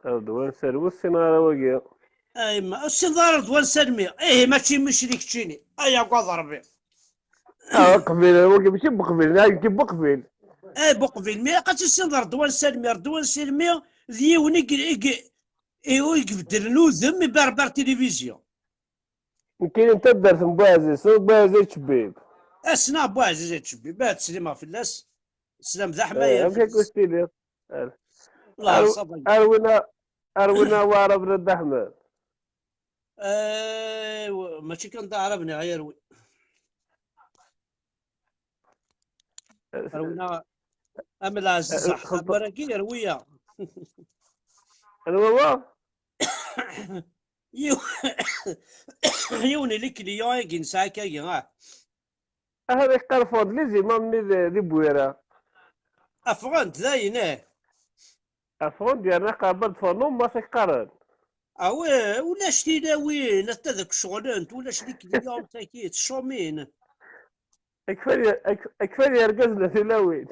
رضوان سلمي السناره وقيا اي ما السناره رضوان سلمي ماشي مشريك تشيني ايا قضربي قبيل وقيا ماشي بقبيل هاكي بقبيل بقبيل مي قاش السناره رضوان سلمي ذيوني يقبدل نوذم بربر تلفزيون يمكن انت درت بوازي شبيب اسنا بوازي تشبي بات سليمه في الناس سلام ذا حمايه هكاك وستيلي الله صبر اروينا وعرب بن احمد ماشي كان عربني غيروي اروينا اما العزيز صح بركي يرويا انا يوني لك ليون يجي نساكا يا هذا قرفوض لي زيما دي بويره افغانت زاينه افغان ديالنا قابل فنوم ما تقارن ولا شتي وين انت ذاك الشغلانت ولا شريك اليوم تاكيت الشومين اكفى يرقزنا تلاوين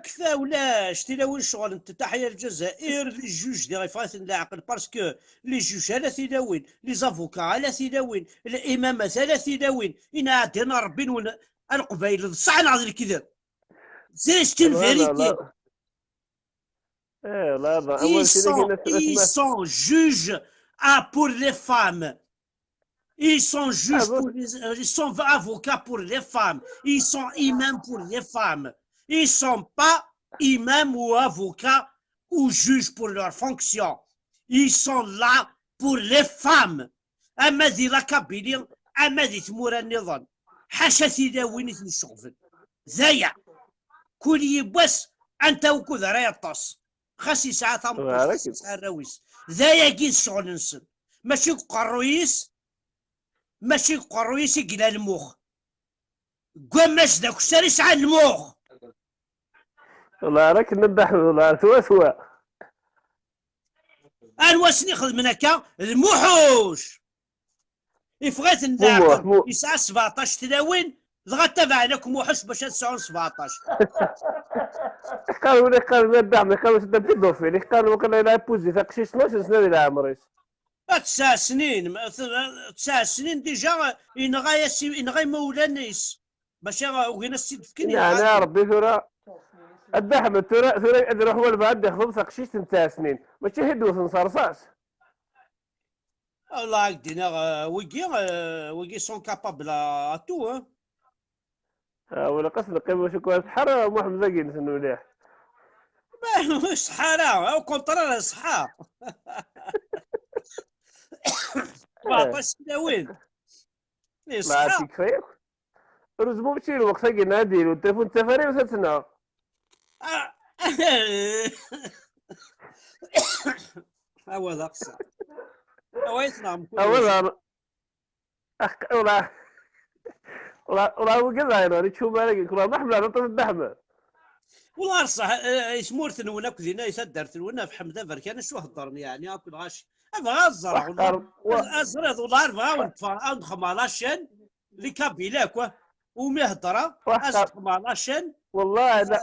كفا ولاش تلاوين الشغل انت تحيا الجزائر لي جوج ديال فايت العقل باسكو لي جوج على تلاوين لي زافوكا على تلاوين الامامات على تلاوين انا عندنا ربي القبائل بصح نعرف الكذب زيت الفيريتي لا ils sont juges pour les femmes. Ils sont juges pour ils sont avocats pour les femmes. Ils sont imams pour les femmes. Ils sont pas imams ou avocats ou juges pour leur fonction. Ils sont là pour les femmes. أما ذي لكابيلين أما ذي تمور النظام حاشا تداوين الشغل ذايع كل يبوس أنت وكذا راي الطاس خاص يسعى ثمطوس يسعى الرويس ذايا كي الشغل نسن ماشي قرويس يقلا المخ قماش داك الشارع يسعى المخ والله راك ندحنا والله سوا واش ناخذ من هكا الموحوش يفغيت الناقل يسعى 17 تلاوين دغا تابع لكم وحش باش تسعون 17. قالوا لي الدعم قالوا سدا بيدوفيل قالوا كان لا بوزي فقشي 12 سنه الى عمري 9 سنين 9 سنين ديجا ينغي مولانيس باش وغينا السيد فكين انا ربي ثورة الدحم ثورة ادري هو البعد يخدم فقشي 9 سنين ماشي هدوث نصرصاص والله دينا ويجي سون كابابل ا تو ولا قصد قيمه شكون سحر محمد زكي نسنو مليح صحارى او كونترا صحا 17 سنه وين ما صحا عرفتي كفايه رزمو ماشي الوقت كاين ديالو التليفون التفاري وساتنا هو ذاك الساعه هو يسمع اولا ولا هو كذا تشوف بالك كل ما حمل نطف الدحمه والله صح يسمور ثنونا كذينا يسدر ثنونا في حمده بركان شو هضرني يعني اكل غاش ابغى الزرع والله ازرد والله ابغى ونتفرج 15 اللي كابيلا كوا ومهضره از 15 والله لا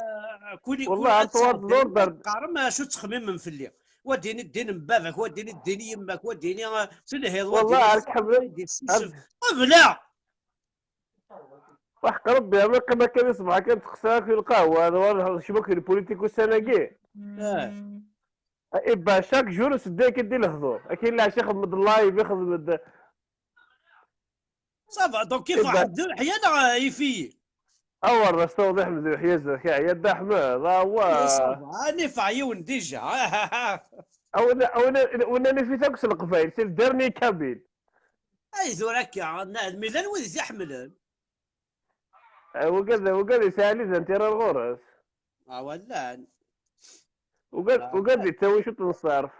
كولي والله انطواد لوردر قارم شو تخمم من فلي وديني الدين من بابك وديني الدين يمك وديني في الهيض والله عليك حبل بلا وحق ربي ما كان يسمع كان تخساك في القهوه هذا شبك البوليتيكو السناقي إبا شاك جور سداك يدي الحضور اكيد لا شيخ محمد الله بياخذ من صافا دونك كيف واحد احيانا يفي اول رستوضح من حيزه يد احمد هو نفع يون ديجا او في تاكس القفايل سير درني كابيل اي ذولاك الميلان وين يحملن وقال سالي انت راه الغرس ولا وقال تسوي شو تنصرف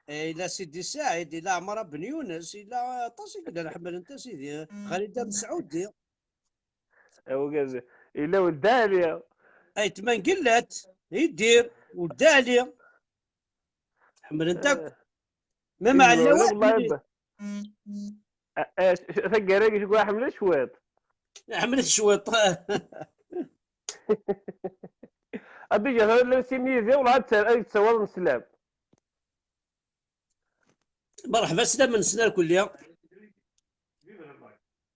إلا سيدي سعيد إلا عمر بن يونس إلا طاسي قلنا نحمل أنت سيدي خالد بن سعودي وقال إلا والدالية أي تمن قلت يدير والدالية حمل أنت ما مع اللواء ثقة راقي شكون حمل شويط حمل الشويط أبي جهة لو سيميزي ولا تسوى من السلام مرحبا سلام من سنة الكلية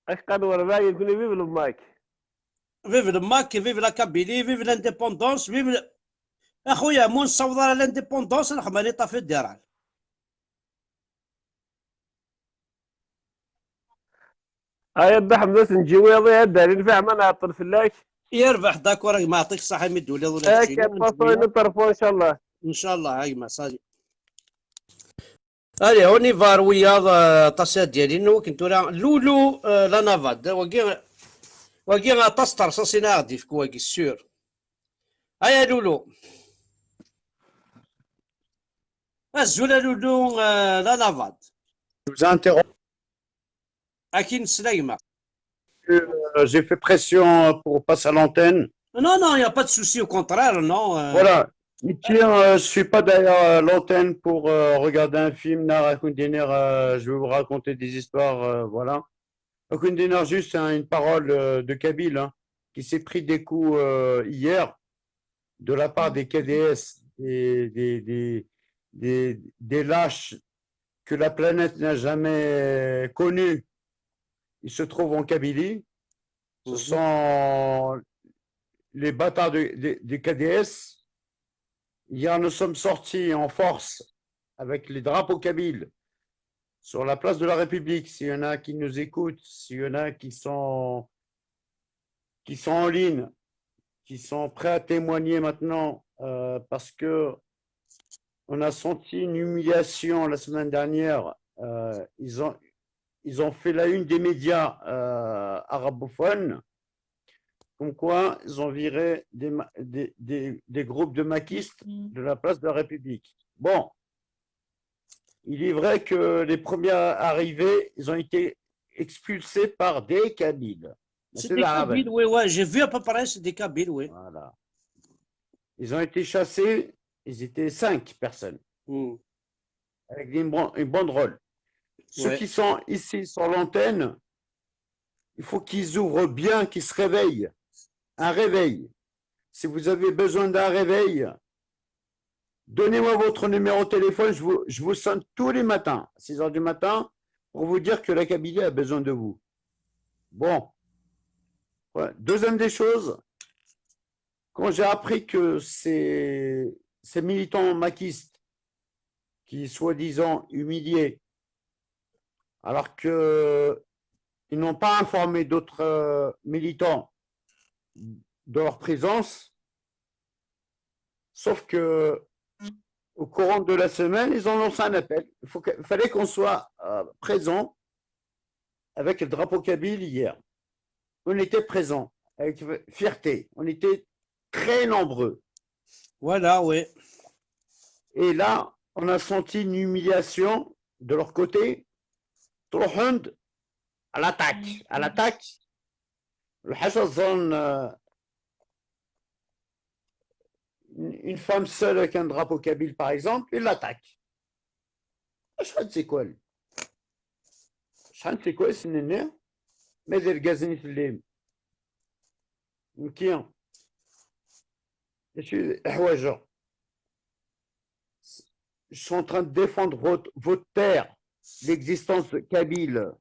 اش قالوا راه باغي يكون فيف الماك فيف الماك فيف لا كابيلي فيف لانديبوندونس فيف اخويا مون صوض على لانديبوندونس نخماني طافي الدرع هاي الدحم بس نجيو يا داري نفع ما نعطل فلاش يربح داكور ما يعطيك الصحة مدولي ولا كيف نطرفوا ان شاء الله ان شاء الله هاي ما صادق الي هوني فار وياض طاسات ديالي نو كنت لولو لا نافاد واقي طاس ترصاصينا غادي في كواكي السور هيا لولو الزولا لولو لا نافاد vous interromps. اكين سلايمة J'ai fait pression pour passer à l'antenne. Non, non, il n'y a pas de souci, au contraire, non. Voilà. Je suis pas derrière l'antenne pour regarder un film. Je vais vous raconter des histoires. Voilà. Juste une parole de Kabyle hein, qui s'est pris des coups hier de la part des KDS, des lâches que la planète n'a jamais connus. Ils se trouvent en Kabylie. Ce sont les bâtards du KDS. Hier, nous sommes sortis en force avec les drapeaux kabyles sur la place de la République. S'il y en a qui nous écoutent, s'il y en a qui sont en ligne, qui sont prêts à témoigner maintenant, parce que on a senti une humiliation la semaine dernière. Ils ont fait la une des médias arabophones, comme quoi ils ont viré des groupes de maquistes de la place de la République. Bon, il est vrai que les premiers arrivés, ils ont été expulsés par des Kabyles. C'est des Kabyles, oui, ouais, j'ai vu à peu près, c'est des Kabyles, oui. Voilà. Ils ont été chassés, ils étaient 5 personnes, avec une banderole. Ceux qui sont ici sur l'antenne, il faut qu'ils ouvrent bien, qu'ils se réveillent. Un réveil. Si vous avez besoin d'un réveil, donnez-moi votre numéro de téléphone, je vous sonne tous les matins, à 6 heures du matin, pour vous dire que la Kabylie a besoin de vous. Bon. Ouais. Deuxième des choses, quand j'ai appris que ces militants maquistes qui, soi-disant, humiliés, alors qu'ils n'ont pas informé d'autres militants de leur présence, sauf que au courant de la semaine, ils ont lancé un appel. Il fallait qu'on soit présent avec le drapeau kabyle hier. On était présents, avec fierté. On était très nombreux. Voilà, oui. Et là, on a senti une humiliation de leur côté. تروحون à l'attaque. À l'attaque, le Hachazan, une femme seule avec un drapeau kabyle, par exemple, il l'attaque. شحال تيكوال شحال تيكوال سنيني ما دير كازني في الليل مكيان ماشي حوايجه. Je suis en train de défendre votre terre, l'existence kabyle.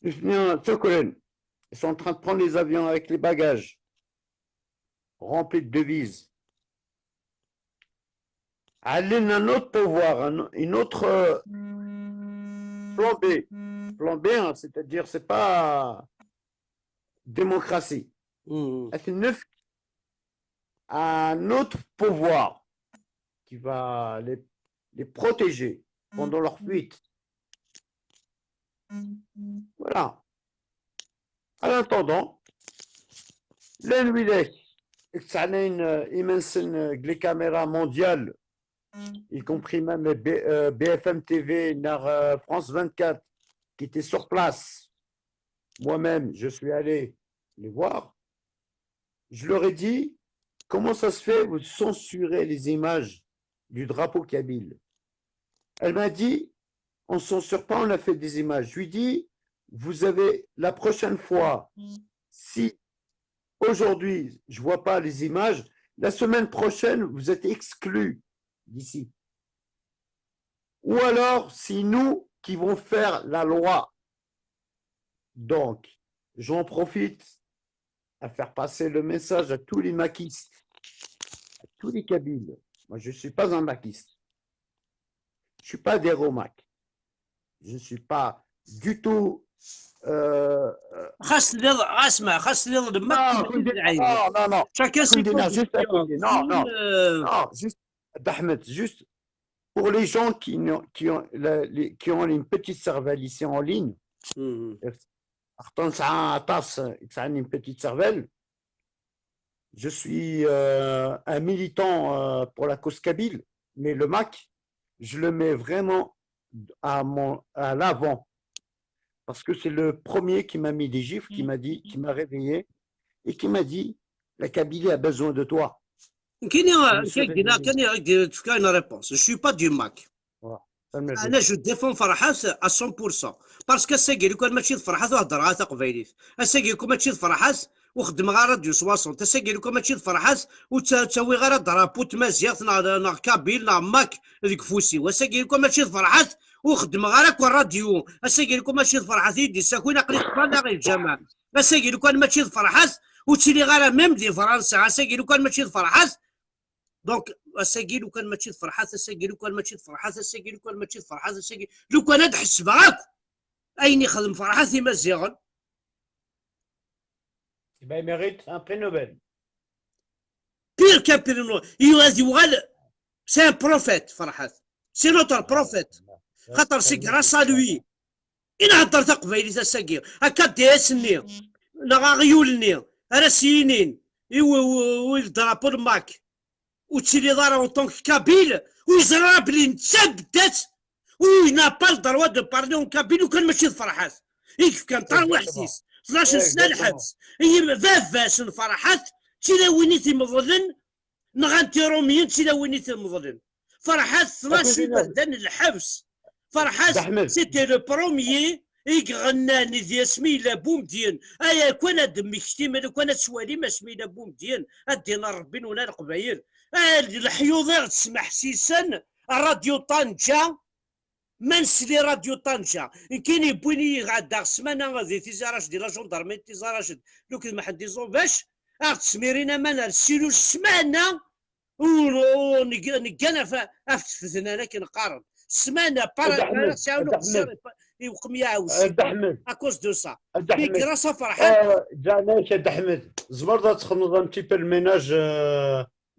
Ils sont en train de prendre les avions avec les bagages remplis de devises. Aller un autre pouvoir, une autre plan B. Plan B, hein, c'est-à-dire c'est pas démocratie. C'est un autre pouvoir qui va les protéger pendant leur fuite. Voilà. En attendant, l'NWLEC, les caméras mondiales, y compris même BFM TV, France 24, qui étaient sur place. Moi-même, je suis allé les voir. Je leur ai dit, comment ça se fait, vous censurez les images du drapeau kabyle? Elle m'a dit, on ne censure pas, on a fait des images. Je lui dis, vous avez la prochaine fois, si aujourd'hui je ne vois pas les images, la semaine prochaine, vous êtes exclus d'ici. Ou alors, c'est nous qui vont faire la loi. Donc, j'en profite à faire passer le message à tous les maquistes, à tous les Kabyles. Moi, je ne suis pas un maquiste. Je ne suis pas des Romacs. Je ne suis pas du tout... خاص اللي اسمع خاص اللي دمك non, non. chacun ses Non, juste, Ahmed, juste pour les gens qui ont une petite cervelle ici en ligne, une petite cervelle, je suis un militant pour la cause kabyle, mais le MAC, je le mets vraiment à l'avant. Parce que c'est le premier qui m'a mis des gifles, qui m'a réveillé et qui m'a dit la Kabylie a besoin de toi. كاين ريبونس. Je suis pas du MAC. انا جو ديفون فرحات 100% باسكو ساكي لو كان ماشي فرحات وهضر غير تقبايليت ساكي لو كان ماشي فرحات وخدم غير راديو 60 ساكي لو كان ماشي فرحات وتساوي غير درابو تمازيغ نا كابيل نا ماك ديك فوسي وساكي لو كان ماشي فرحات وخدم غير كون راديو ساكي لو كان ماشي فرحات يدي ساكوين عقلي قبل غير الجماعه ساكي لو كان ماشي فرحات وتشري غير ميم دي فرنسا ساكي لو كان ماشي فرحات دونك اساكي لو كان ماشي فرحات اساكي لو كان ماشي فرحات اساكي لو كان ماشي فرحات اساكي لو كان هاد حسب هاك اين يخدم فرحات مزيغن Il mérite un prix Nobel. بير كان بير يوغال سي ان بروفيت فرحات سي نوتر بروفيت خاطر سي غراس لوي إن هضر تقبايلي ساكي هكا ديسني لا غيولني راسينين والدرابو الماك وتشري دار اون طونك كابيل ويزرع بلي نتسدت وينا با الدروا دو باردي اون كابيل وكان ماشي فرحات كيف كان طار حسيس 12 سنه الحبس هي فافاس فرحات تلاوينيتي مظلن نغانتي روميين تلاوينيتي مظلن فرحات 12 بردان الحبس فرحات سيتي لو بروميي يغنان دي اسمي لا بومدين ايا كون هاد مكتي مالا كون سوالي ما سمي لا بومدين ادينا ربي ولا القبايل الحيوض تسمح سيسن راديو طنجة ما نسلي راديو طنجة كاين يبويني غادا سمانة غادي تيزاراش ديال لا جوندارمي تيزاراش لو كان ما حد يزون باش تسميرينا ما نرسلو السمانة ونقانا فتفتنا لكن قارن سمانة بارا ساونو يوقم يعاوسي اكوز دو سا ميكرا فرحان جانيك يا احمد زبر تخنض ان تي بو الميناج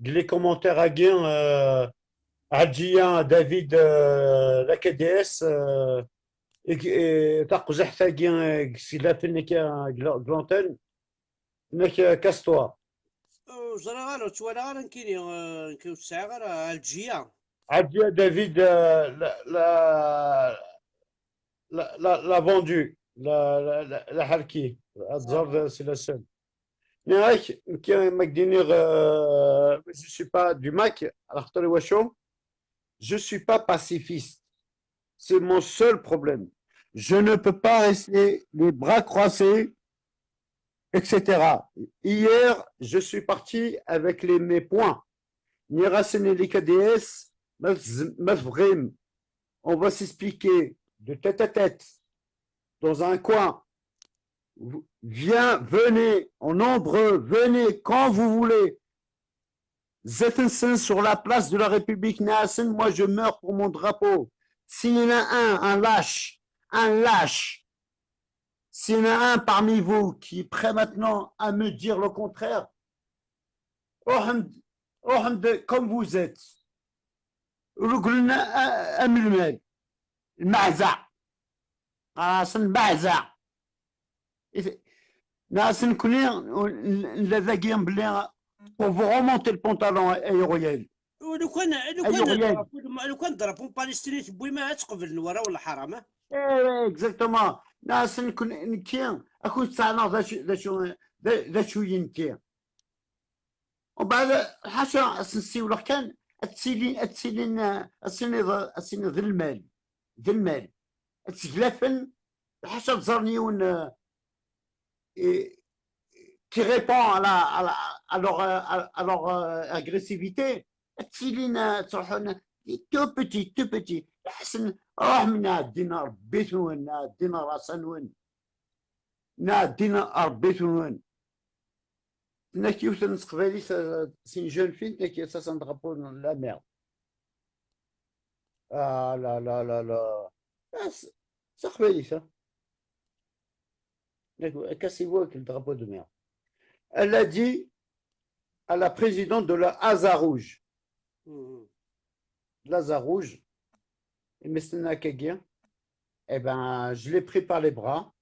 لي كومونتير اكين عجيا دافيد لا كي دي اس تاقزح ثاقين سيلافن كلونتين نك كاستوا زرا غير توالا غير كاين كاين ساعه غير الجيا عجيا دافيد la vendue, la halki, c'est la seule. Mais je ne suis pas du Mac, je ne suis pas pacifiste. C'est mon seul problème. Je ne peux pas rester les bras croisés, etc. Hier, je suis parti avec mes points. On va s'expliquer de tête à tête, dans un coin. Venez, en nombreux, venez quand vous voulez. Zettensen sur la place de la République Naassen, moi je meurs pour mon drapeau. S'il y en a un lâche, s'il y en a un parmi vous qui est prêt maintenant à me dire le contraire, comme vous êtes, المعزع المعزع ناس نكوني لذاكيين بلي pour vous remonter le pantalon aérien. لو كان ضربهم باليستيني تبوي ما تقبل الورا ولا حرامه. اكزاكتومون ناس نكين اكون تاعنا ذا شو ينكي. وبعد حاشا سنسيو لو كان اتسيلين ذي المال ذي المال تجلفن حاشا تزرنيون qui répond à leur agressivité tout petit حسن روح منا دينا ربيت وين دينا راسن وين دينا ربيت وين ناك يوثن سقبالي سي جون فين ناك اساسا درابو لا ميرد لا سقبالي ça cassez-vous avec le drapeau de merde. Elle a dit à la présidente de la Asa Rouge. L'Asa Rouge, eh ben, je l'ai pris par les bras.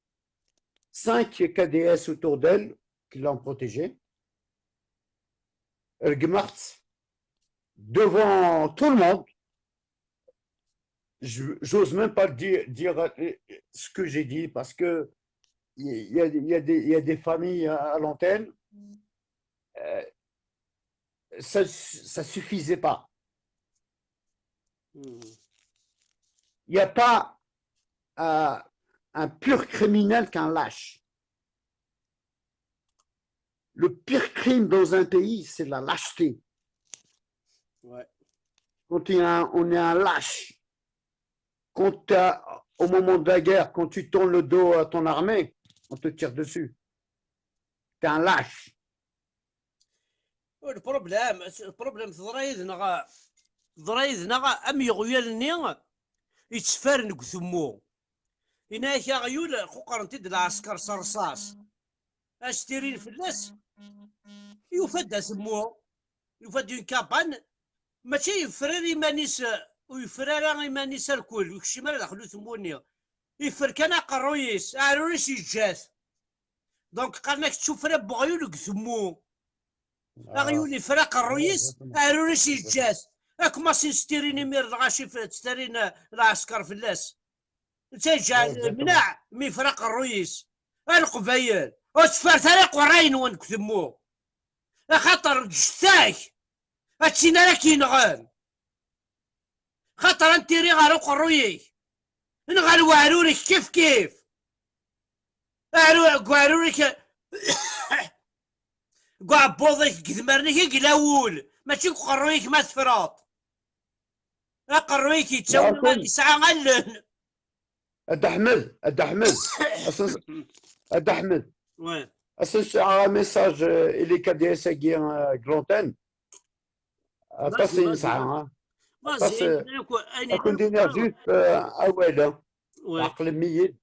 5 KDS autour d'elle qui l'ont protégée. Elle gmart devant tout le monde. J'ose même pas dire ce que j'ai dit parce que il y a des familles à l'antenne, ça suffisait pas. Il n'y a pas un pur criminel qu'un lâche. Le pire crime dans un pays, c'est la lâcheté. Ouais. Quand on est un lâche, quand au moment de la guerre, quand tu tournes le dos à ton armée, on te tire dessus. T'es un lâche. البروبليم ضرايدنا ام يغيالني يتفارنق ثمو هناك غيول قرنتي د العسكر صرصاص اشترين فلاس يفد سمو يفد كابان ماشي يفرر يمانيس ويفرر يمانيس الكل ويكشي مال دخلو ثموني يفر كان قرويس عروريش يجاز دونك قالناك تشوف راه بغيولك ثمو غيولي فرق الرويس عروريش يجاز اك ما سنستيريني مير غاشي تسترين العسكر فلاس تيجا منع مي فرق الرويس القبايل وتفر طريق وراين وين كثمو خاطر جثاك هاتشينا لك ينغال خاطر انتيري غاروق الرويك نغال وعرورك كيف قعروريك قاع بوضيك قدمرنيك قلاول ماشي قرويك ما تفراط قرويك يتساوي لكن يسعى غلن الدحمد الدحمد وين c'est un message il est KDS qui gluten تصي ساعة تصي أكون دينا جيت أولا عقل ميت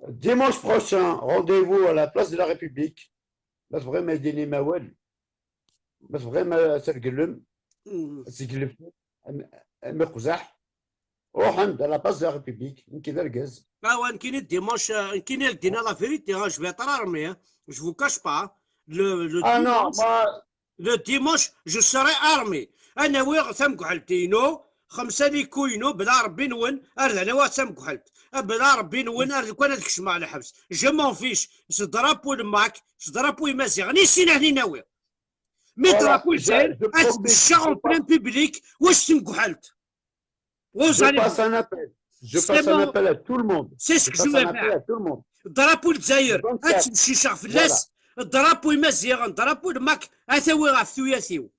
dimanche prochain rendez-vous à la place de la République بس بغي ما يديني ما والو بس بغي ما ترقلم تقلب مقزح روح عند لا باس دو لا ريبوبليك كذا الكاز وان كاين الديمونش كاين الدينا لا فيريتي جو vais pas l'armée je vous cache pas le dimanche je serai armé انا ويغ سمكحلتينو 5 ليكوينو بلا ربي نون ارد انا واه سمكحلت بلا ربي نون ارد كون هذاك الشمع على حبس جو مون فيش درابو الماك درابو يمازيغ نيسينا هني ناوي مي درابو يسير اتمشى اون بلان بيبليك واش تمكحلت Je passe un appel à tout le monde. C'est ce que je vais faire. الدرابو الجزائر تمشي شاف فلاس الدرابو يمازيغ الدرابو الماك اتاوي غاف ثوياثيو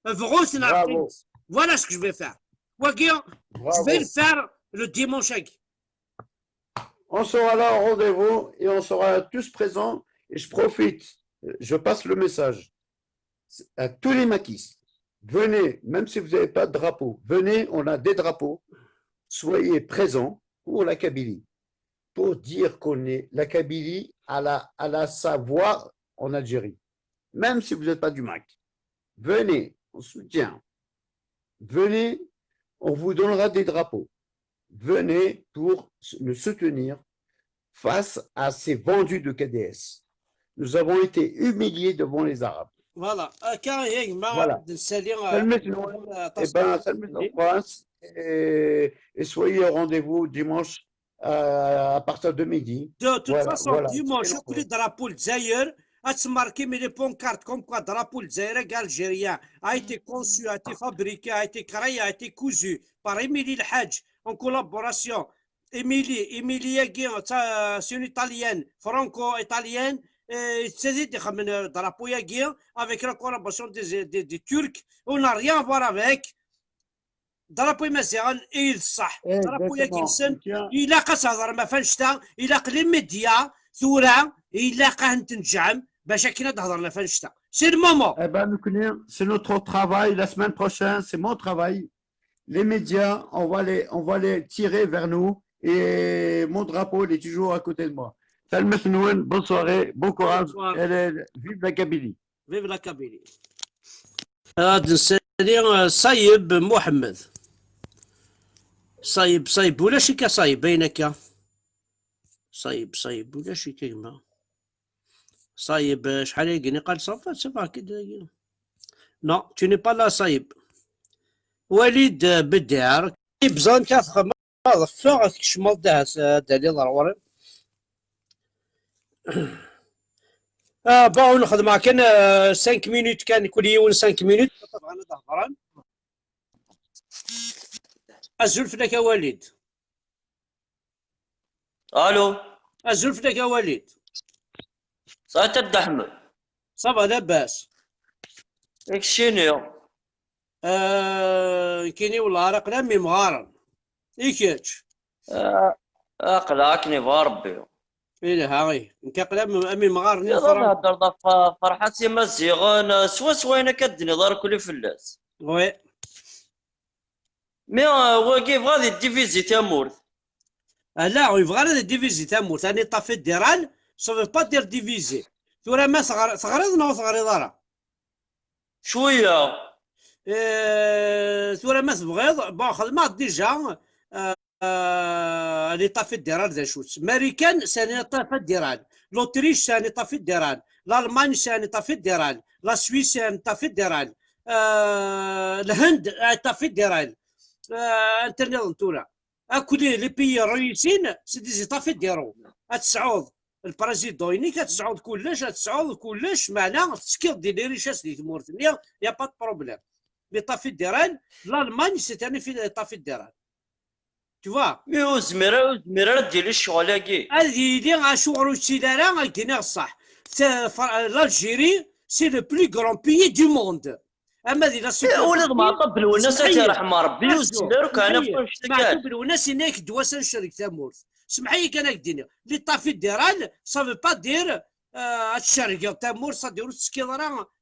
فغوث نعرف فوالا ce que je vais faire. Je vais le faire le dimanche. On sera là au rendez-vous et on sera tous présents. Et je profite, je passe le message à tous les maquistes. Venez, même si vous n'avez pas de drapeau, venez, on a des drapeaux. Soyez présents pour la Kabylie, pour dire qu'on est la Kabylie à la savoir en Algérie, même si vous n'êtes pas du MAC. Venez, on soutient. Venez, on vous donnera des drapeaux. Venez pour nous soutenir face à ces vendus de KDS. Nous avons été humiliés devant les Arabes. Voilà. Voilà. Et soyez au rendez-vous dimanche à partir de midi. De toute façon, dimanche, les drapeaux algériens, marqué mais les pancartes comme quoi drapeau algérien a été conçu, a été fabriqué, a été créé, a été cousu par Émilie El Hadj en collaboration. Émilie c'est une italienne, franco-italienne. C'est un drapeau avec la collaboration des Turcs. On n'a rien à voir avec. drapeau مثلا يصح drapeau يكنسن يلاقى تهضر ما فنشتا يلاقى لي ميديا ثورة يلاقى نتنجعم باش كنا تهضر لا فنشتا سي المومون. Eh ben, c'est notre travail. La semaine prochaine, c'est mon travail. Les médias, on va les tirer vers nous. Et mon drapeau, il est toujours à côté de moi. Salut Nouane, bonne soirée, bon courage. Vive la Kabylie. Vive la Kabylie. هذا السريع صايب محمد صايب ولا شي كصايب بينك صايب ولا شي كلمة صايب شحال يقني قال صافا كده نو tu n'es pas là صايب وليد بدار بزان كتخمم ضفا كشمال داس دالي ضروري باغي نخدم كان 5 مينوت كان كل يوم 5 مينوت طبعا ظهران الزلف لك يا وليد. الو الزلف لك يا وليد. صايت الدحمل صبا لاباس اك شنو كيني والله راه مي مغارن ايكاتش اقلاكني باربي إيه هاي إنك قلم أمي مغارني نهضر ضف فرحتي مزيغان سوينا كدني دار كل فلاس وي مي هو كيف غادي ديفيزي تامورت لا يبغى غير ديفيزي تامورت أنا طافي ديران سوف با دير ديفيزي ثورة ما صغريضنا وصغريض راه شوية ثورة ما تبغيض بون خدمة ديجا ليطا فيدرال ذا شوت ماريكان سانيطا فيدرال لوتريش سانيطا فيدرال الالمان سانيطا فيدرال لا سويس سانيطا فيدرال الهند تا فيدرال انترنيت نتورا اكل لي بيي الرئيسيين سي دي زيتا فيديرو تسعود البريزيدون ينيك تسعود كلش معنا تسكيض دي لي ريشاس دي تمورتني يا با بروبليم ليطا فيدرال الالمان سي تاني في ليطا فيدرال tu vois. مي وزميرة دير لي الشغل كي هذه اللي غاشغلو السيدارة كينا الصح. l'Algérie c'est le plus grand pays du monde. اما ذي لا ولد ما طب الوناس رحم ربي وزميرة كان في ما الشتكات بالوناس هناك دواسا نشرك تامورت. سمحي كان الدنيا لي طافي ديرال صافي با دير الشركه تامور صديرو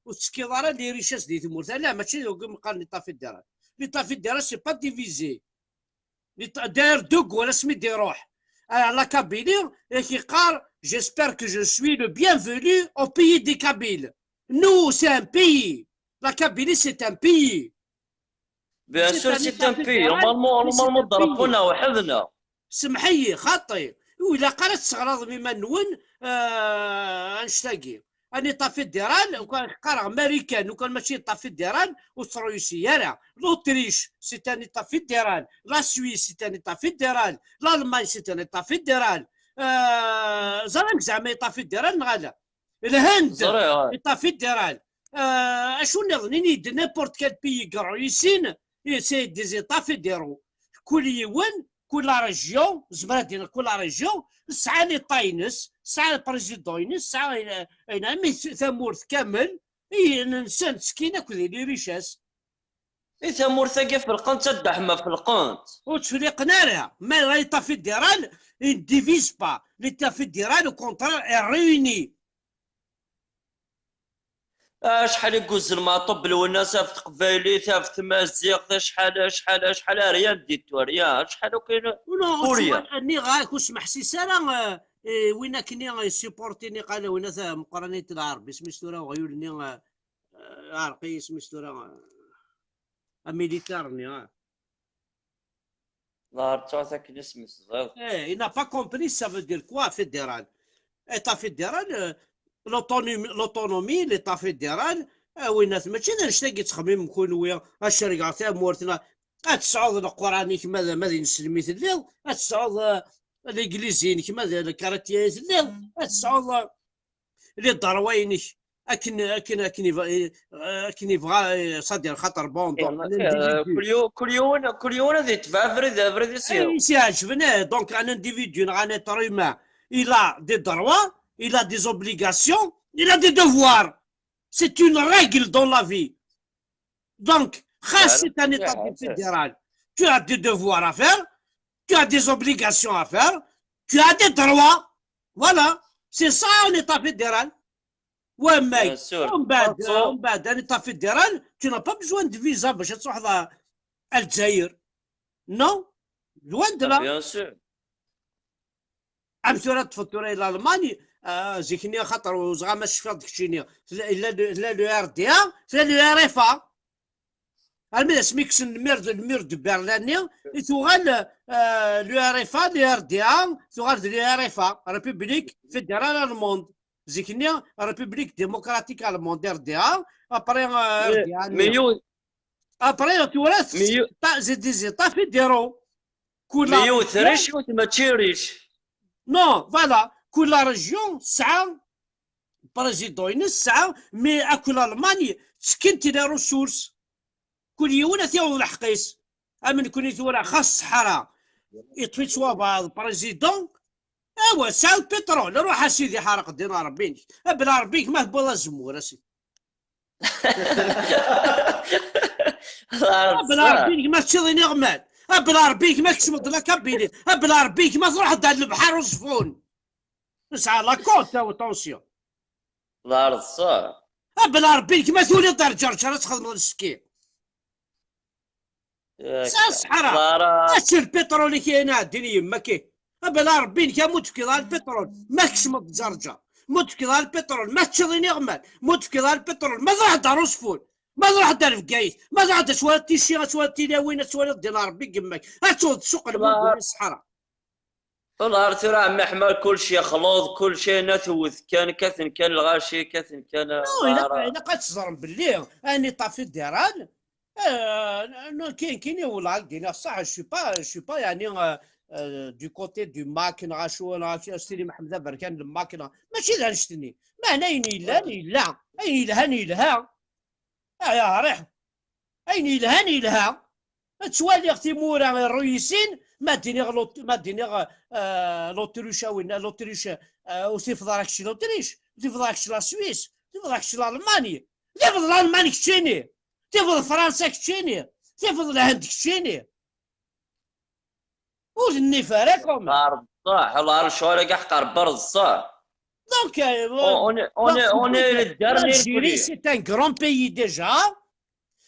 السكيضاره لي ريشاس دي تمورت. لا ماشي قال لي طافي ديرال. لي طافي ديرال سي با ديفيزي داير دوك ولا سميت يروح لا كابيلي كيقال جيسبر كو جو سوي لو بيانفونو او بيي دي كابيل. نو سي ان بيي. La Kabylie, c'est un pays. بيان سور سي ان بي نورمالمون ضربونا وحدنا. سمحي خاطي وإلا قالت تغرض مما نون نشتاقي اني طافي الديران وكان قرا امريكان وكان ماشي طافي الديران والروسيا لا لوتريش سي تاني طافي الديران لا سويس سي تاني طافي الديران الالمان سي تاني طافي الديران زرق زعما يطافي الديران غالا الهند يطافي الديران اشو نظني نيد نيبورت كال بيي كرويسين سي دي زيتا فيديرو كل يوم كل ريجيون زمرات كل ريجيون ساعه لي طاينس ساعه البريزيدون ساعه مي ثمورث كامل الانسان سكينه كذي لي ريشاس ثمورث كيف في القنت تدحمه في القنت وتفريق نارها ما لا يطافي الديران ديفيز با لي طافي الديران وكونترا ريوني شحال يقوز الماطب الوناس في قبايلي في تمازيغ شحال ريال ديتو ريال شحال كاين كوريا اني غاك وسمح سي سالا وين كني سيبورتيني قال وين مقرنية العربي سميتو راه غيولني عرقي سميتو راه ميليتارني لا عرفتها كي اسمي صغير il n'a pas compris ça veut dire quoi fédéral état fédéral l'autonomie l'état fédéral وينات ماشي نشتاقي تخميم مكونوية الشركة تاع مورتنا تصعد القراني كما ماذا نسلمي تليض تصعد الانجليزيين كما الكاراتيه تليض تصعد لي ضروينك اكن يبغى صدير خاطر بوندون كل يوم هذه تفافري سي عجبنا دونك ان انديفيدو ان اتر هيومان il a des droits il a des obligations il a des devoirs c'est une règle dans la vie donc c'est un état fédéral tu as des devoirs à faire tu as des obligations à faire tu as des droits voilà c'est ça un état fédéral وماي ومن بعد ان état fédéral tu n'as pas besoin de visa باش تروح الجزائر non loin de là bien sûr امثله تفطري الالماني زيكني خاطر وزغا ما شفت داكشي لا لو ار دي ا لا لو ار اف ا المهم سميكس المير دو برلين يتوغال لو ار اف ا لو ار دي ا توغال لو ار اف ا ريبوبليك فيدرال الموند زيكني ريبوبليك ديمقراطيك الموند ار دي ا ابري ميو ابري تورث دي زيتا فيديرو كل ميو ثريش ما تشيريش نو فوالا كل ريجيون ساعة بريزيدون ساعة مي اكل الماني سكنت لي ريسورس كل يوم ثيو الحقيس امن كوني ثورا خاص الصحراء يطفي صوابا البريزيدون ايوا ساعة البترول روح اسيدي حرق دينا ربينك بلا ربيك ما بلا زمور اسيدي بلا ربيك ما تشيضيني غمال بلا ربيك ما كسمت لا كابيني بلا ربيك ما تروح دار البحر والزفون نسعى لا كوت و طونسيون الارض صح بلا ربيك ما تولي دار جرجره تخدم السكين سا الصحراء هادشي البترول اللي كاين عندنا يما كاين بلا ربيك موت في كيضا البترول ما كسمت جرجه موت في كيضا البترول ما تشغيني غمال موت في كيضا البترول ما تروح دار الزفون ما تروح دار فكايس ما تروح شويه تيشي شويه تيلاوين شويه ديال ربي قمك هاتشوف سوق الموت الصحراء الارض راه محمل كل شيء خلوط كل شيء نثوث كان كثن كان الغاشي كثن كان الا قتزرم باللي اني طافي الديران كاين ولا دينا صح شو با يعني دو كوتي دو ماكينه غاشو سيدي محمد بركان الماكينه ماشي لا نشتني ما هنا لا اين يلها يا ريح اين يلها توالي اختي مورا الرئيسين ما ديني لوتريش وين لوتريش وتفضل راكشي لوتريش تفضل راكشي لا سويس تفضل راكشي لالمانيا تفضل الالماني كتشيني تفضل فرنسا كتشيني تفضل الهند كتشيني وجني فارقهم صح والله شوالي كاع حقر برصح دونك on est le dernier l'Algérie c'est un grand pays déjà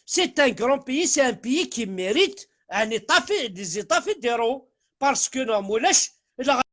c'est un grand pays c'est un pays qui mérite un état des états fédéraux parce que non مولاش